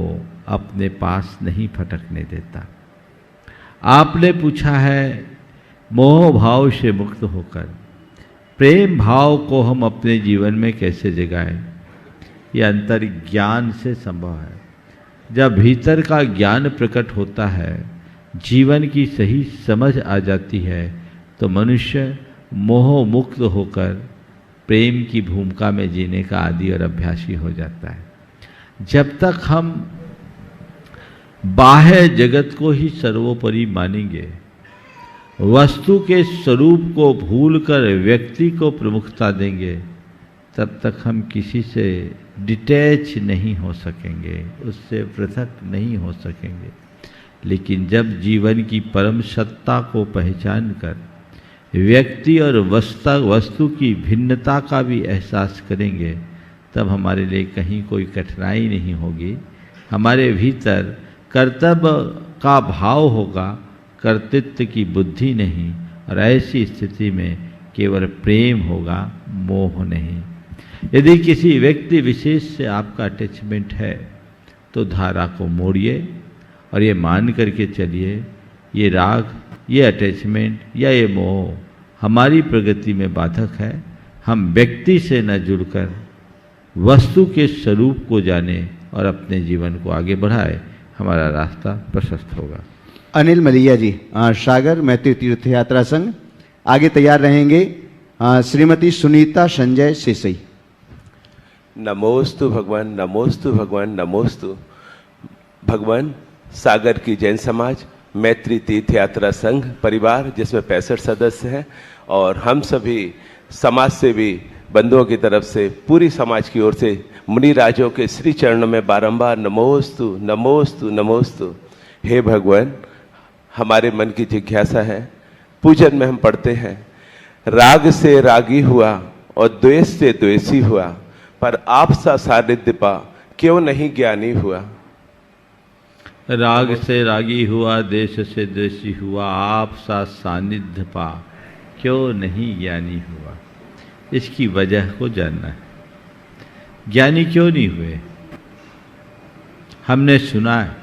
अपने पास नहीं फटकने देता। आपने पूछा है मोह भाव से मुक्त होकर प्रेम भाव को हम अपने जीवन में कैसे जगाएं? यह अंतर ज्ञान से संभव है। जब भीतर का ज्ञान प्रकट होता है, जीवन की सही समझ आ जाती है, तो मनुष्य मोह मुक्त होकर प्रेम की भूमिका में जीने का आदी और अभ्यासी हो जाता है। जब तक हम बाह्य जगत को ही सर्वोपरि मानेंगे, वस्तु के स्वरूप को भूलकर व्यक्ति को प्रमुखता देंगे, तब तक हम किसी से डिटैच नहीं हो सकेंगे, उससे पृथक नहीं हो सकेंगे। लेकिन जब जीवन की परम सत्ता को पहचान कर व्यक्ति और वस्तु की भिन्नता का भी एहसास करेंगे, तब हमारे लिए कहीं कोई कठिनाई नहीं होगी। हमारे भीतर कर्तव्य का भाव होगा, कर्तृत्व की बुद्धि नहीं, और ऐसी स्थिति में केवल प्रेम होगा, मोह नहीं। यदि किसी व्यक्ति विशेष से आपका अटैचमेंट है तो धारा को मोड़िए और ये मान करके चलिए, ये राग, ये अटैचमेंट या ये मोह हमारी प्रगति में बाधक है। हम व्यक्ति से न जुड़कर वस्तु के स्वरूप को जाने और अपने जीवन को आगे बढ़ाए, हमारा रास्ता प्रशस्त होगा। अनिल मलिया जी, सागर मैत्री तीर्थ यात्रा संघ, आगे तैयार रहेंगे श्रीमती सुनीता संजय सेसई। नमोस्तु भगवान, नमोस्तु भगवान, नमोस्तु भगवान। सागर की जैन समाज मैत्री तीर्थ यात्रा संघ परिवार, जिसमें 65 सदस्य हैं, और हम सभी समाज सेवी बंधुओं की तरफ से पूरी समाज की ओर से मुनि राजों के श्री चरणों में बारंबार नमोस्तु नमोस्तु नमोस्तु। हे भगवान, हमारे मन की जिज्ञासा है, पूजन में हम पढ़ते हैं, राग से रागी हुआ और द्वेष से द्वेषी हुआ, पर आप सा सानिध्य पा क्यों नहीं ज्ञानी हुआ। राग से रागी हुआ, देश से द्वेषी हुआ, आप सा सानिध्य पा क्यों नहीं ज्ञानी हुआ। इसकी वजह को जानना है। ज्ञानी क्यों नहीं हुए? हमने सुना है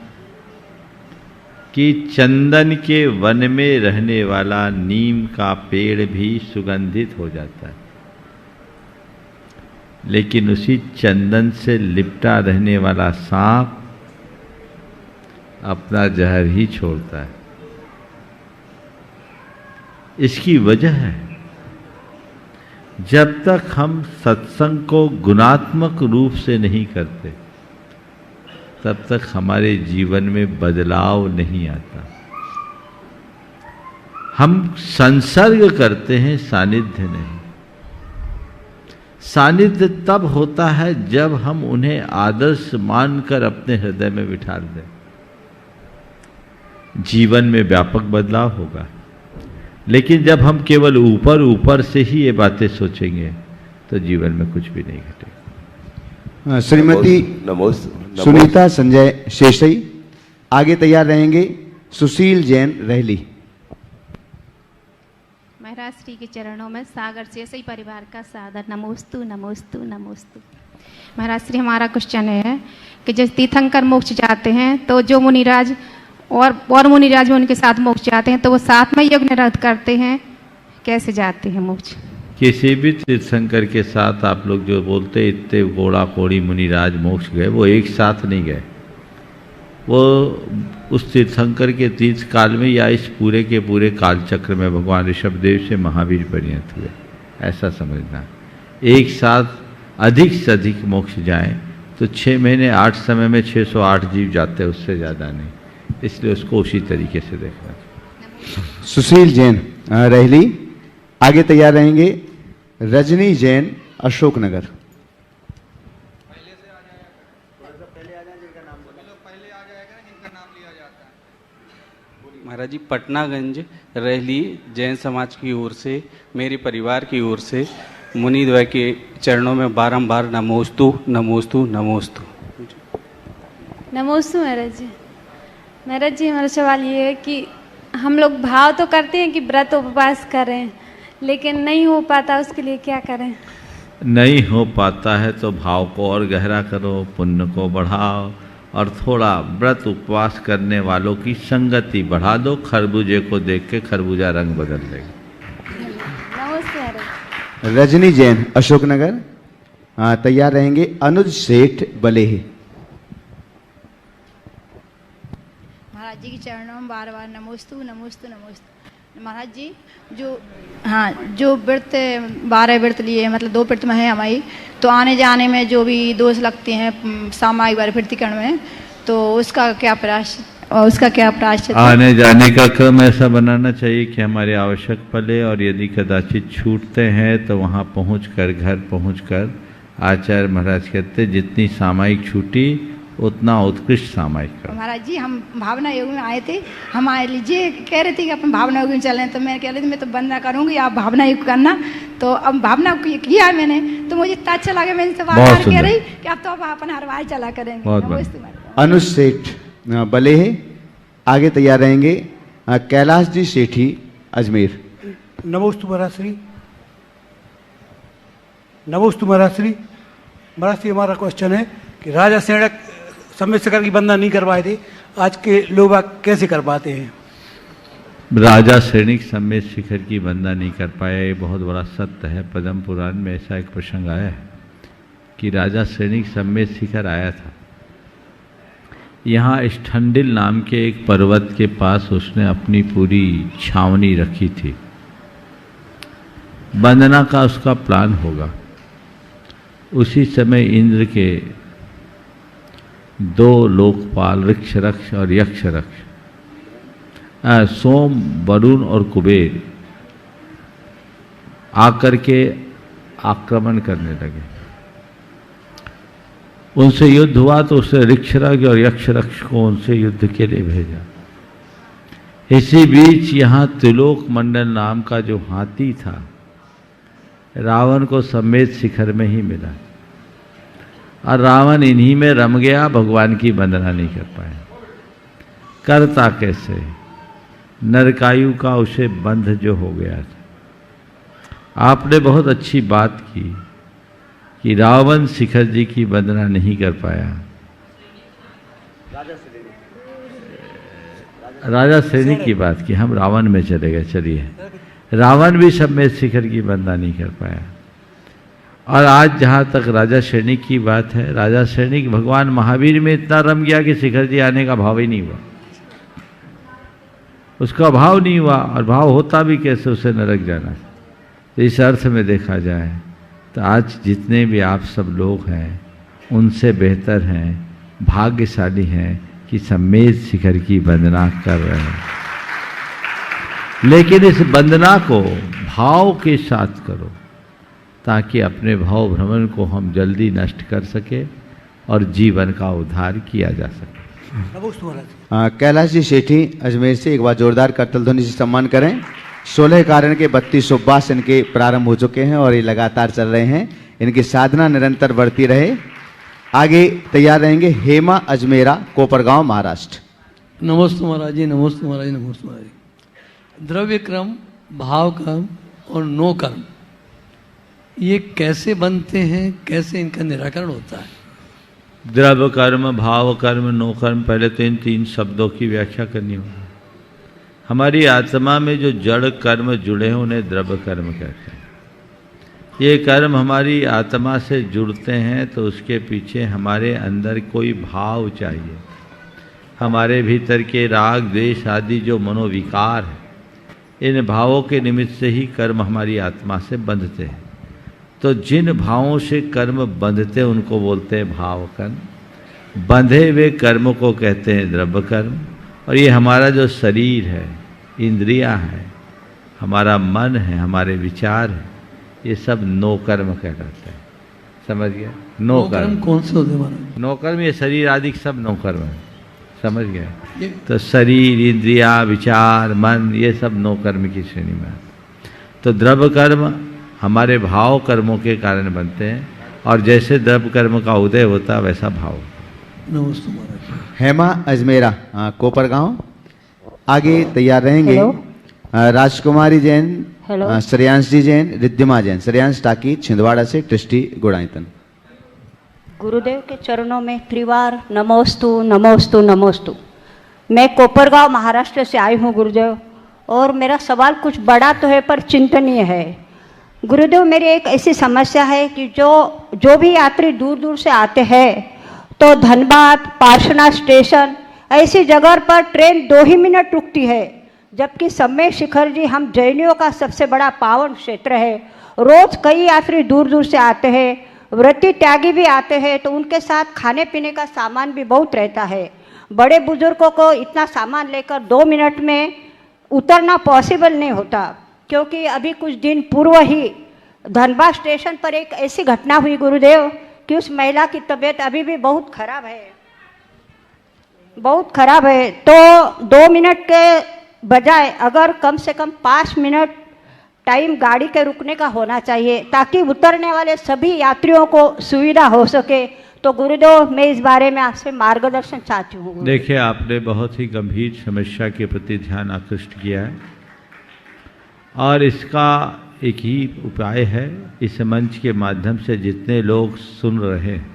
कि चंदन के वन में रहने वाला नीम का पेड़ भी सुगंधित हो जाता है, लेकिन उसी चंदन से लिपटा रहने वाला सांप अपना जहर ही छोड़ता है। इसकी वजह है, जब तक हम सत्संग को गुणात्मक रूप से नहीं करते, तब तक हमारे जीवन में बदलाव नहीं आता। हम संसर्ग करते हैं, सानिध्य नहीं। सानिध्य तब होता है जब हम उन्हें आदर्श मानकर अपने हृदय में बिठा दें। जीवन में व्यापक बदलाव होगा। लेकिन जब हम केवल ऊपर ऊपर से ही ये बातें सोचेंगे, तो जीवन में कुछ भी नहीं घटेगा। श्रीमती सुनीता संजय शेषई, आगे तैयार रहेंगे सुशील जैन रहली। महाराज श्री के चरणों में सागर से सही परिवार का सादर नमोस्तु नमोस्तु नमोस्तु। महाराज श्री, हमारा क्वेश्चन है कि जैसे तीर्थंकर मोक्ष जाते हैं तो जो मुनिराज और मुनिराज में उनके साथ मोक्ष जाते हैं तो वो साथ में यज्ञ निरत करते हैं, कैसे जाते हैं मोक्ष? किसी भी तीर्थंकर के साथ आप लोग जो बोलते इतने कोड़ा कोड़ी मुनिराज मोक्ष गए, वो एक साथ नहीं गए। वो उस तीर्थंकर के तीर्थ काल में या इस पूरे के पूरे काल चक्र में भगवान ऋषभदेव से महावीर परिणत हुए, ऐसा समझना। एक साथ अधिक से अधिक मोक्ष जाएं तो 6 महीने 8 समय में 608 जीव जाते हैं, उससे ज़्यादा नहीं। इसलिए उसको उसी तरीके से देखना। सुशील जैन रहली, आगे तैयार रहेंगे रजनी जैन अशोकनगर। महाराज जी, पटनागंज रहली जैन समाज की ओर से, मेरे परिवार की ओर से मुनिद्वय के चरणों में बारंबार नमोस्तु नमोस्तु नमोस्तु। नमोस्तु महाराज जी। महाराज जी, हमारा सवाल ये है कि हम लोग भाव तो करते हैं कि व्रत उपवास करें, लेकिन नहीं हो पाता, उसके लिए क्या करें? नहीं हो पाता है तो भाव को और गहरा करो, पुण्य को बढ़ाओ और थोड़ा व्रत उपवास करने वालों की संगति बढ़ा दो। खरबूजे को देख के खरबूजा रंग बदल लेगा। नमस्ते महाराज। रजनी जैन अशोकनगर, तैयार रहेंगे अनुज सेठ बलेह। महाराज जी के चरणों में बार बार नमोस्तु नमोस्तु नमोस्तु। महाराज जी, जो व्रत 12 व्रत लिए, मतलब 2 व्रत में है हमारी, तो आने जाने में जो भी दोष लगते हैं सामायिक बार व्रतिकरण में, तो उसका क्या प्रायश्चित? आने जाने का क्रम ऐसा बनाना चाहिए कि हमारे आवश्यक पले, और यदि कदाचित छूटते हैं तो वहाँ पहुँचकर, घर पहुँचकर आचार्य महाराज कहते जितनी सामायिक छूटी उतना उत्कृष्ट सामायिक कर। महाराज जी, हम भावना योग में आए थे, हम आए लीजिए कह रहे थे कि अपन भावना योग में चलें, तो मैं कह रही थी मैं तो बंद ना करूँगी, आप भावना योग करना। तो अब भावना किया है मैंने, तो मुझे इतना अच्छा लगा, मैं इनसे बात कह रही कि अब तो अपन हर बार चला करेंगे। अनुज सेठ बलेह, आगे तैयार रहेंगे कैलाश जी सेठी अजमेर। नमोस्तु महाराज श्री। नमोस्तु महाराज श्री। महाराज श्री, हमारा क्वेश्चन है कि राजा सेणक सम्यक शिखर की वंदना नहीं करवाए थे, आज के लोग कैसे कर पाते हैं? राजा सैनिक सम्यक शिखर की वंदना नहीं कर पाया, ये बहुत बड़ा सत्य है। पद्म पुराण में ऐसा एक प्रसंग आया है कि राजा सैनिक सम्यक शिखर आया था। यहाँ स्ठंडिल नाम के एक पर्वत के पास उसने अपनी पूरी छावनी रखी थी। वंदना का उसका प्लान होगा। उसी समय इंद्र के 2 लोकपाल, ऋक्षरक्ष और यक्षरक्ष, सोम, वरुण और कुबेर आकर के आक्रमण करने लगे। उनसे युद्ध हुआ तो उसने ऋक्षरक्ष और यक्षरक्ष को उनसे युद्ध के लिए भेजा। इसी बीच यहाँ त्रिलोक मंडल नाम का जो हाथी था, रावण को सम्यक शिखर में ही मिला, और रावण इन्हीं में रम गया, भगवान की वंदना नहीं कर पाया। करता कैसे? नरकायु का उसे बंध जो हो गया था। आपने बहुत अच्छी बात की कि रावण शिखर जी की वंदना नहीं कर पाया। राजा सैनिक की बात की, हम रावण में चले गए। चलिए, रावण भी सम्यक शिखर की वंदना नहीं कर पाया। और आज जहाँ तक राजा सैनिक की बात है, राजा सैनिक भगवान महावीर में इतना रम गया कि शिखर जी आने का भाव ही नहीं हुआ, उसका भाव नहीं हुआ। और भाव होता भी कैसे, उसे नरक जाना। तो इस अर्थ में देखा जाए तो आज जितने भी आप सब लोग हैं, उनसे बेहतर हैं, भाग्यशाली हैं कि सम्यक शिखर की वंदना कर रहे हैं। लेकिन इस वंदना को भाव के साथ करो, ताकि अपने भाव भ्रमण को हम जल्दी नष्ट कर सके और जीवन का उद्धार किया जा सके। कैलाश जी सेठी अजमेर से एक बार जोरदार करतल ध्वनि से सम्मान करें। 16 कारण के 32 उपवास इनके प्रारंभ हो चुके हैं और ये लगातार चल रहे हैं। इनकी साधना निरंतर बढ़ती रहे। आगे तैयार रहेंगे हेमा अजमेरा, कोपरगांव, महाराष्ट्र। नमस्ते महाराज जी, नमस्ते महाराज जी, नमस्ते महाराज जी। द्रव्य क्रम, भाव क्रम, और नो कर्म, ये कैसे बनते हैं, कैसे इनका निराकरण होता है? द्रव्य कर्म, भाव कर्म, नो कर्म, पहले तो इन 3 शब्दों की व्याख्या करनी होगी। हमारी आत्मा में जो जड़ कर्म जुड़े हैं उन्हें द्रव्य कर्म कहते हैं। ये कर्म हमारी आत्मा से जुड़ते हैं तो उसके पीछे हमारे अंदर कोई भाव चाहिए। हमारे भीतर के राग, द्वेष आदि जो मनोविकार है, इन भावों के निमित्त से ही कर्म हमारी आत्मा से बंधते हैं। तो जिन भावों से कर्म बंधते हैं उनको बोलते हैं भाव कर्म। बंधे हुए कर्म को कहते हैं द्रव्य कर्म। और ये हमारा जो शरीर है, इंद्रियां हैं, हमारा मन है, हमारे विचार है, ये सब नो कर्म कहलाते हैं। समझ गया? नो कर्म कौन से होते हैं? नो कर्म ये शरीर आदि सब नो कर्म है। समझ गए? तो शरीर, इंद्रिया, विचार, मन, ये सब नो कर्म की श्रेणी में आते। तो द्रव्य कर्म हमारे भाव कर्मों के कारण बनते हैं, और जैसे द्रव्य कर्म का उदय होता है वैसा भाव। नमस्ते महाराज। हेमा अजमेरा, कोपरगांव। आगे तैयार रहेंगे राजकुमारी जैन, श्रेयांश जी जैन, रिद्धिमा जैन। श्रेयांश टाकी छिंदवाड़ा से, ट्रस्टी गुड़ाईतन। गुरुदेव के चरणों में त्रिवार नमोस्तु नमोस्तु नमोस्तु। मैं कोपरगांव महाराष्ट्र से आई हूँ गुरुदेव, और मेरा सवाल कुछ बड़ा तो है पर चिंतनीय है। गुरुदेव, मेरी एक ऐसी समस्या है कि जो भी यात्री दूर दूर से आते हैं तो धनबाद, पार्श्वनाथ स्टेशन ऐसी जगह पर ट्रेन 2 ही मिनट रुकती है, जबकि सम्मेद शिखर जी हम जैनियों का सबसे बड़ा पावन क्षेत्र है। रोज कई यात्री दूर दूर से आते हैं, व्रती त्यागी भी आते हैं, तो उनके साथ खाने पीने का सामान भी बहुत रहता है। बड़े बुजुर्गों को इतना सामान लेकर 2 मिनट में उतरना पॉसिबल नहीं होता, क्योंकि अभी कुछ दिन पूर्व ही धनबाद स्टेशन पर एक ऐसी घटना हुई गुरुदेव कि उस महिला की तबीयत अभी भी बहुत खराब है, बहुत खराब है। तो 2 मिनट के बजाय अगर कम से कम 5 मिनट टाइम गाड़ी के रुकने का होना चाहिए, ताकि उतरने वाले सभी यात्रियों को सुविधा हो सके। तो गुरुदेव, मैं इस बारे में आपसे मार्गदर्शन चाहती हूँ। देखिए, आपने बहुत ही गंभीर समस्या के प्रति ध्यान आकृष्ट किया है, और इसका एक ही उपाय है। इस मंच के माध्यम से जितने लोग सुन रहे हैं,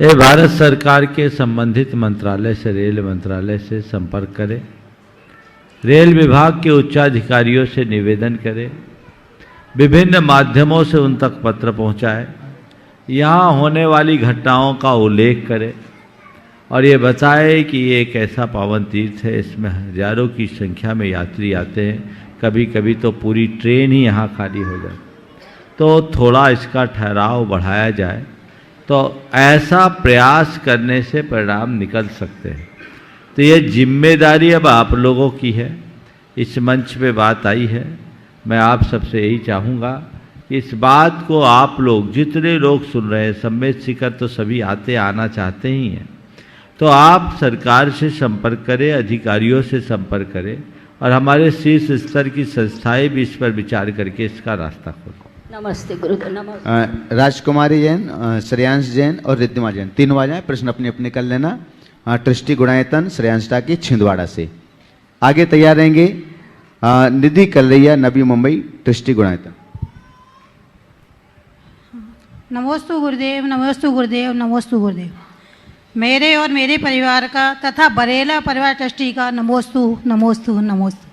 ये भारत सरकार के संबंधित मंत्रालय से, रेल मंत्रालय से संपर्क करें, रेल विभाग के उच्चाधिकारियों से निवेदन करें, विभिन्न माध्यमों से उन तक पत्र पहुंचाएं, यहाँ होने वाली घटनाओं का उल्लेख करें, और ये बताए कि ये एक ऐसा पावन तीर्थ है, इसमें हजारों की संख्या में यात्री आते हैं, कभी कभी तो पूरी ट्रेन ही यहाँ खाली हो जाए। तो थोड़ा इसका ठहराव बढ़ाया जाए, तो ऐसा प्रयास करने से परिणाम निकल सकते हैं। तो ये जिम्मेदारी अब आप लोगों की है। इस मंच पे बात आई है, मैं आप सबसे यही चाहूँगा कि इस बात को आप लोग, जितने लोग सुन रहे हैं, सम्मेद शिखर तो सभी आना चाहते ही हैं, तो आप सरकार से संपर्क करें, अधिकारियों से संपर्क करें, और हमारे शीर्ष स्तर की संस्थाएं भी इस पर विचार करके इसका रास्ता खोलें। नमस्ते गुरुदेव। नमस्ते। राजकुमारी जैन, श्रेयांश जैन और रिद्धिमा जैन, 3 आवाज हैं, प्रश्न अपने अपने कर लेना। ट्रस्टी गुड़ाईतन, श्रेयांश टाकी छिंदवाड़ा से। आगे तैयार रहेंगे निधि कलरैया, नबी मुंबई, ट्रस्टी गुड़ाईतन। नमोस्तु गुरुदेव, नमोस्तु गुरुदेव, नमोस्तु गुरुदेव। मेरे और मेरे परिवार का तथा बरेला परिवार ट्रस्टी का नमोस्तु नमोस्तु नमोस्तु।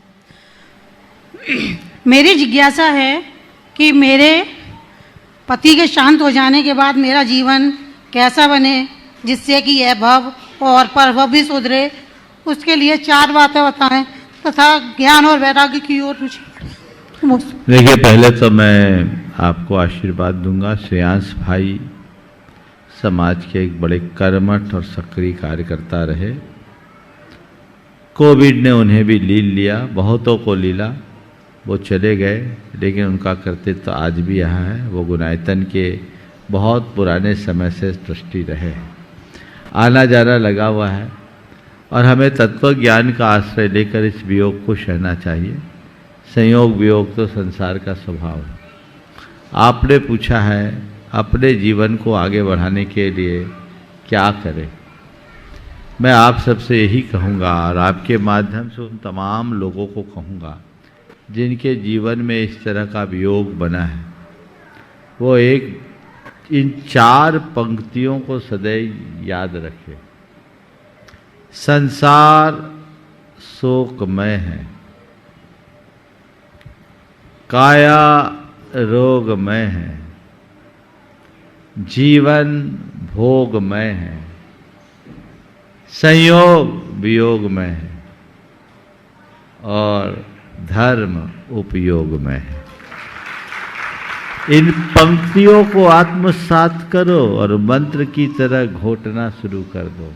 मेरी जिज्ञासा है कि मेरे पति के शांत हो जाने के बाद मेरा जीवन कैसा बने, जिससे कि यह भव और परभव भी सुधरे। उसके लिए 4 बातें बताएं तथा ज्ञान और वैराग्य की ओर रुचि। देखिए, पहले तो मैं आपको आशीर्वाद दूंगा। श्रेयांश भाई समाज के एक बड़े कर्मठ और सक्रिय कार्यकर्ता रहे। कोविड ने उन्हें भी लील लिया, बहुतों को लीला, वो चले गए, लेकिन उनका कर्तव्य तो आज भी यहाँ है। वो गुनायतन के बहुत पुराने समय से ट्रस्टी रहे, आना जाना लगा हुआ है, और हमें तत्व ज्ञान का आश्रय लेकर इस वियोग को सहना चाहिए। संयोग वियोग तो संसार का स्वभाव है। आपने पूछा है अपने जीवन को आगे बढ़ाने के लिए क्या करें। मैं आप सबसे यही कहूँगा, और आपके माध्यम से उन तमाम लोगों को कहूँगा जिनके जीवन में इस तरह का वियोग बना है, वो इन 4 पंक्तियों को सदैव याद रखे। संसार शोकमय है, काया रोगमय है, जीवन भोगमय है, संयोग वियोगमय है और धर्म उपयोगमय है। इन पंक्तियों को आत्मसात करो और मंत्र की तरह घोटना शुरू कर दो।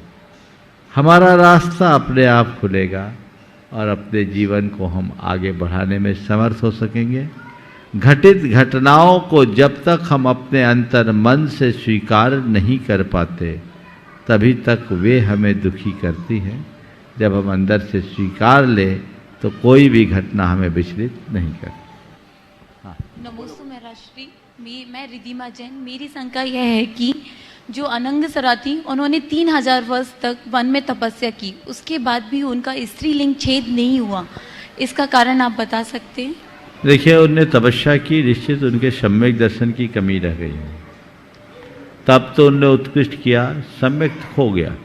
हमारा रास्ता अपने आप खुलेगा और अपने जीवन को हम आगे बढ़ाने में समर्थ हो सकेंगे। घटित घटनाओं को जब तक हम अपने अंतर मन से स्वीकार नहीं कर पाते, तभी तक वे हमें दुखी करती हैं। जब हम अंदर से स्वीकार ले तो कोई भी घटना हमें विचलित नहीं करती। नमोस्तु मेरा श्री, मैं रिधिमा जैन। मेरी शंका यह है कि जो अनंग सरा थी, उन्होंने 3000 वर्ष तक वन में तपस्या की, उसके बाद भी उनका स्त्रीलिंग छेद नहीं हुआ, इसका कारण आप बता सकते हैं? देखिए, उनने तपस्या की, निश्चित उनके सम्यक दर्शन की कमी रह गई है। तब तो उनने उत्कृष्ट किया, सम्यक हो गया,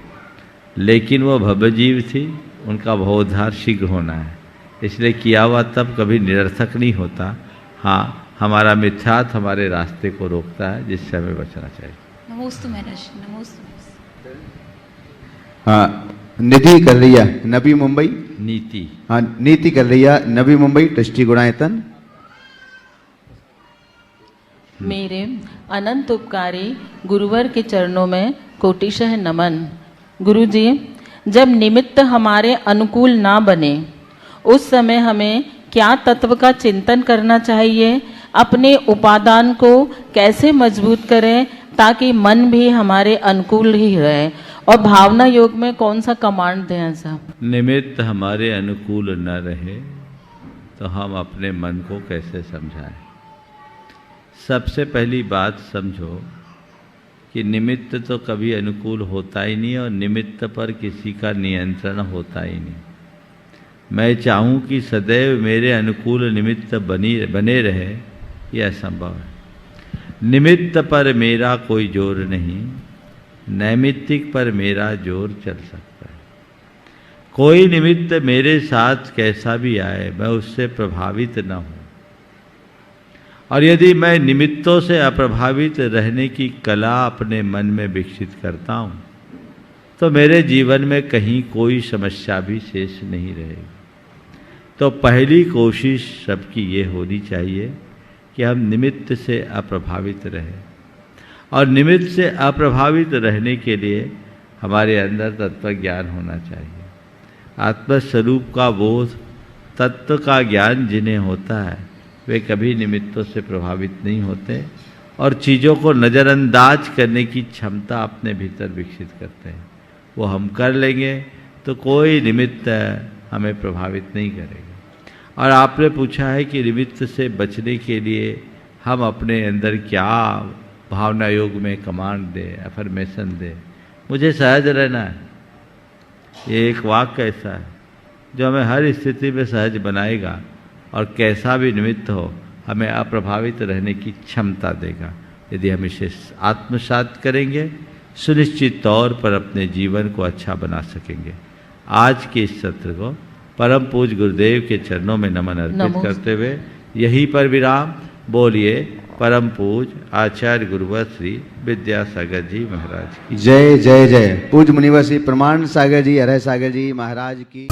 लेकिन वो भवजीव थी, उनका भवोद्धार शीघ्र होना है, इसलिए किया हुआ तब कभी निरर्थक नहीं होता। हाँ, हमारा मिथ्यात हमारे रास्ते को रोकता है, जिससे हमें बचना चाहिए। नमोस्तु महर्षि, नमोस्तु। हाँ, निधि कर रही है नबी मुंबई। नीति, हाँ, नीति कर रही है नबी मुंबई, ट्रस्टी गुणायतन। मेरे अनंत उपकारी गुरुवर के चरणों में कोटिशः नमन। गुरुजी, जब निमित्त हमारे अनुकूल ना बने, उस समय हमें क्या तत्व का चिंतन करना चाहिए? अपने उपादान को कैसे मजबूत करें ताकि मन भी हमारे अनुकूल ही रहे? और भावना योग में कौन सा कमांड दें ऐसा? निमित्त हमारे अनुकूल न रहे तो हम अपने मन को कैसे समझाएं? सबसे पहली बात समझो कि निमित्त तो कभी अनुकूल होता ही नहीं और निमित्त पर किसी का नियंत्रण होता ही नहीं। मैं चाहूँ कि सदैव मेरे अनुकूल निमित्त बने रहे, यह असंभव है। निमित्त पर मेरा कोई जोर नहीं, नैमित्तिक पर मेरा जोर चल सकता है। कोई निमित्त मेरे साथ कैसा भी आए, मैं उससे प्रभावित न हूँ। और यदि मैं निमित्तों से अप्रभावित रहने की कला अपने मन में विकसित करता हूँ, तो मेरे जीवन में कहीं कोई समस्या भी शेष नहीं रहेगी। तो पहली कोशिश सबकी ये होनी चाहिए कि हम निमित्त से अप्रभावित रहें। और निमित्त से अप्रभावित रहने के लिए हमारे अंदर तत्व ज्ञान होना चाहिए। आत्मस्वरूप का बोध, तत्व का ज्ञान जिन्हें होता है, वे कभी निमित्तों से प्रभावित नहीं होते और चीज़ों को नज़रअंदाज करने की क्षमता अपने भीतर विकसित करते हैं। वो हम कर लेंगे तो कोई निमित्त हमें प्रभावित नहीं करेगा। और आपने पूछा है कि निमित्त से बचने के लिए हम अपने अंदर क्या भावना योग में कमांड दें, अफर्मेशन दें। मुझे सहज रहना है, ये एक वाक्य ऐसा है जो हमें हर स्थिति में सहज बनाएगा और कैसा भी निमित्त हो हमें अप्रभावित रहने की क्षमता देगा। यदि हम इसे आत्मसात करेंगे, सुनिश्चित तौर पर अपने जीवन को अच्छा बना सकेंगे। आज के इस सत्र को परम पूज्य गुरुदेव के चरणों में नमन अर्पित करते हुए यहीं पर विराम। बोलिए परम पूज्य आचार्य गुरुवर श्री विद्यासागर जी महाराज की जय जय जय। पूज्य मुनिवर श्री प्रमाण सागर जी, हरय सागर जी महाराज की।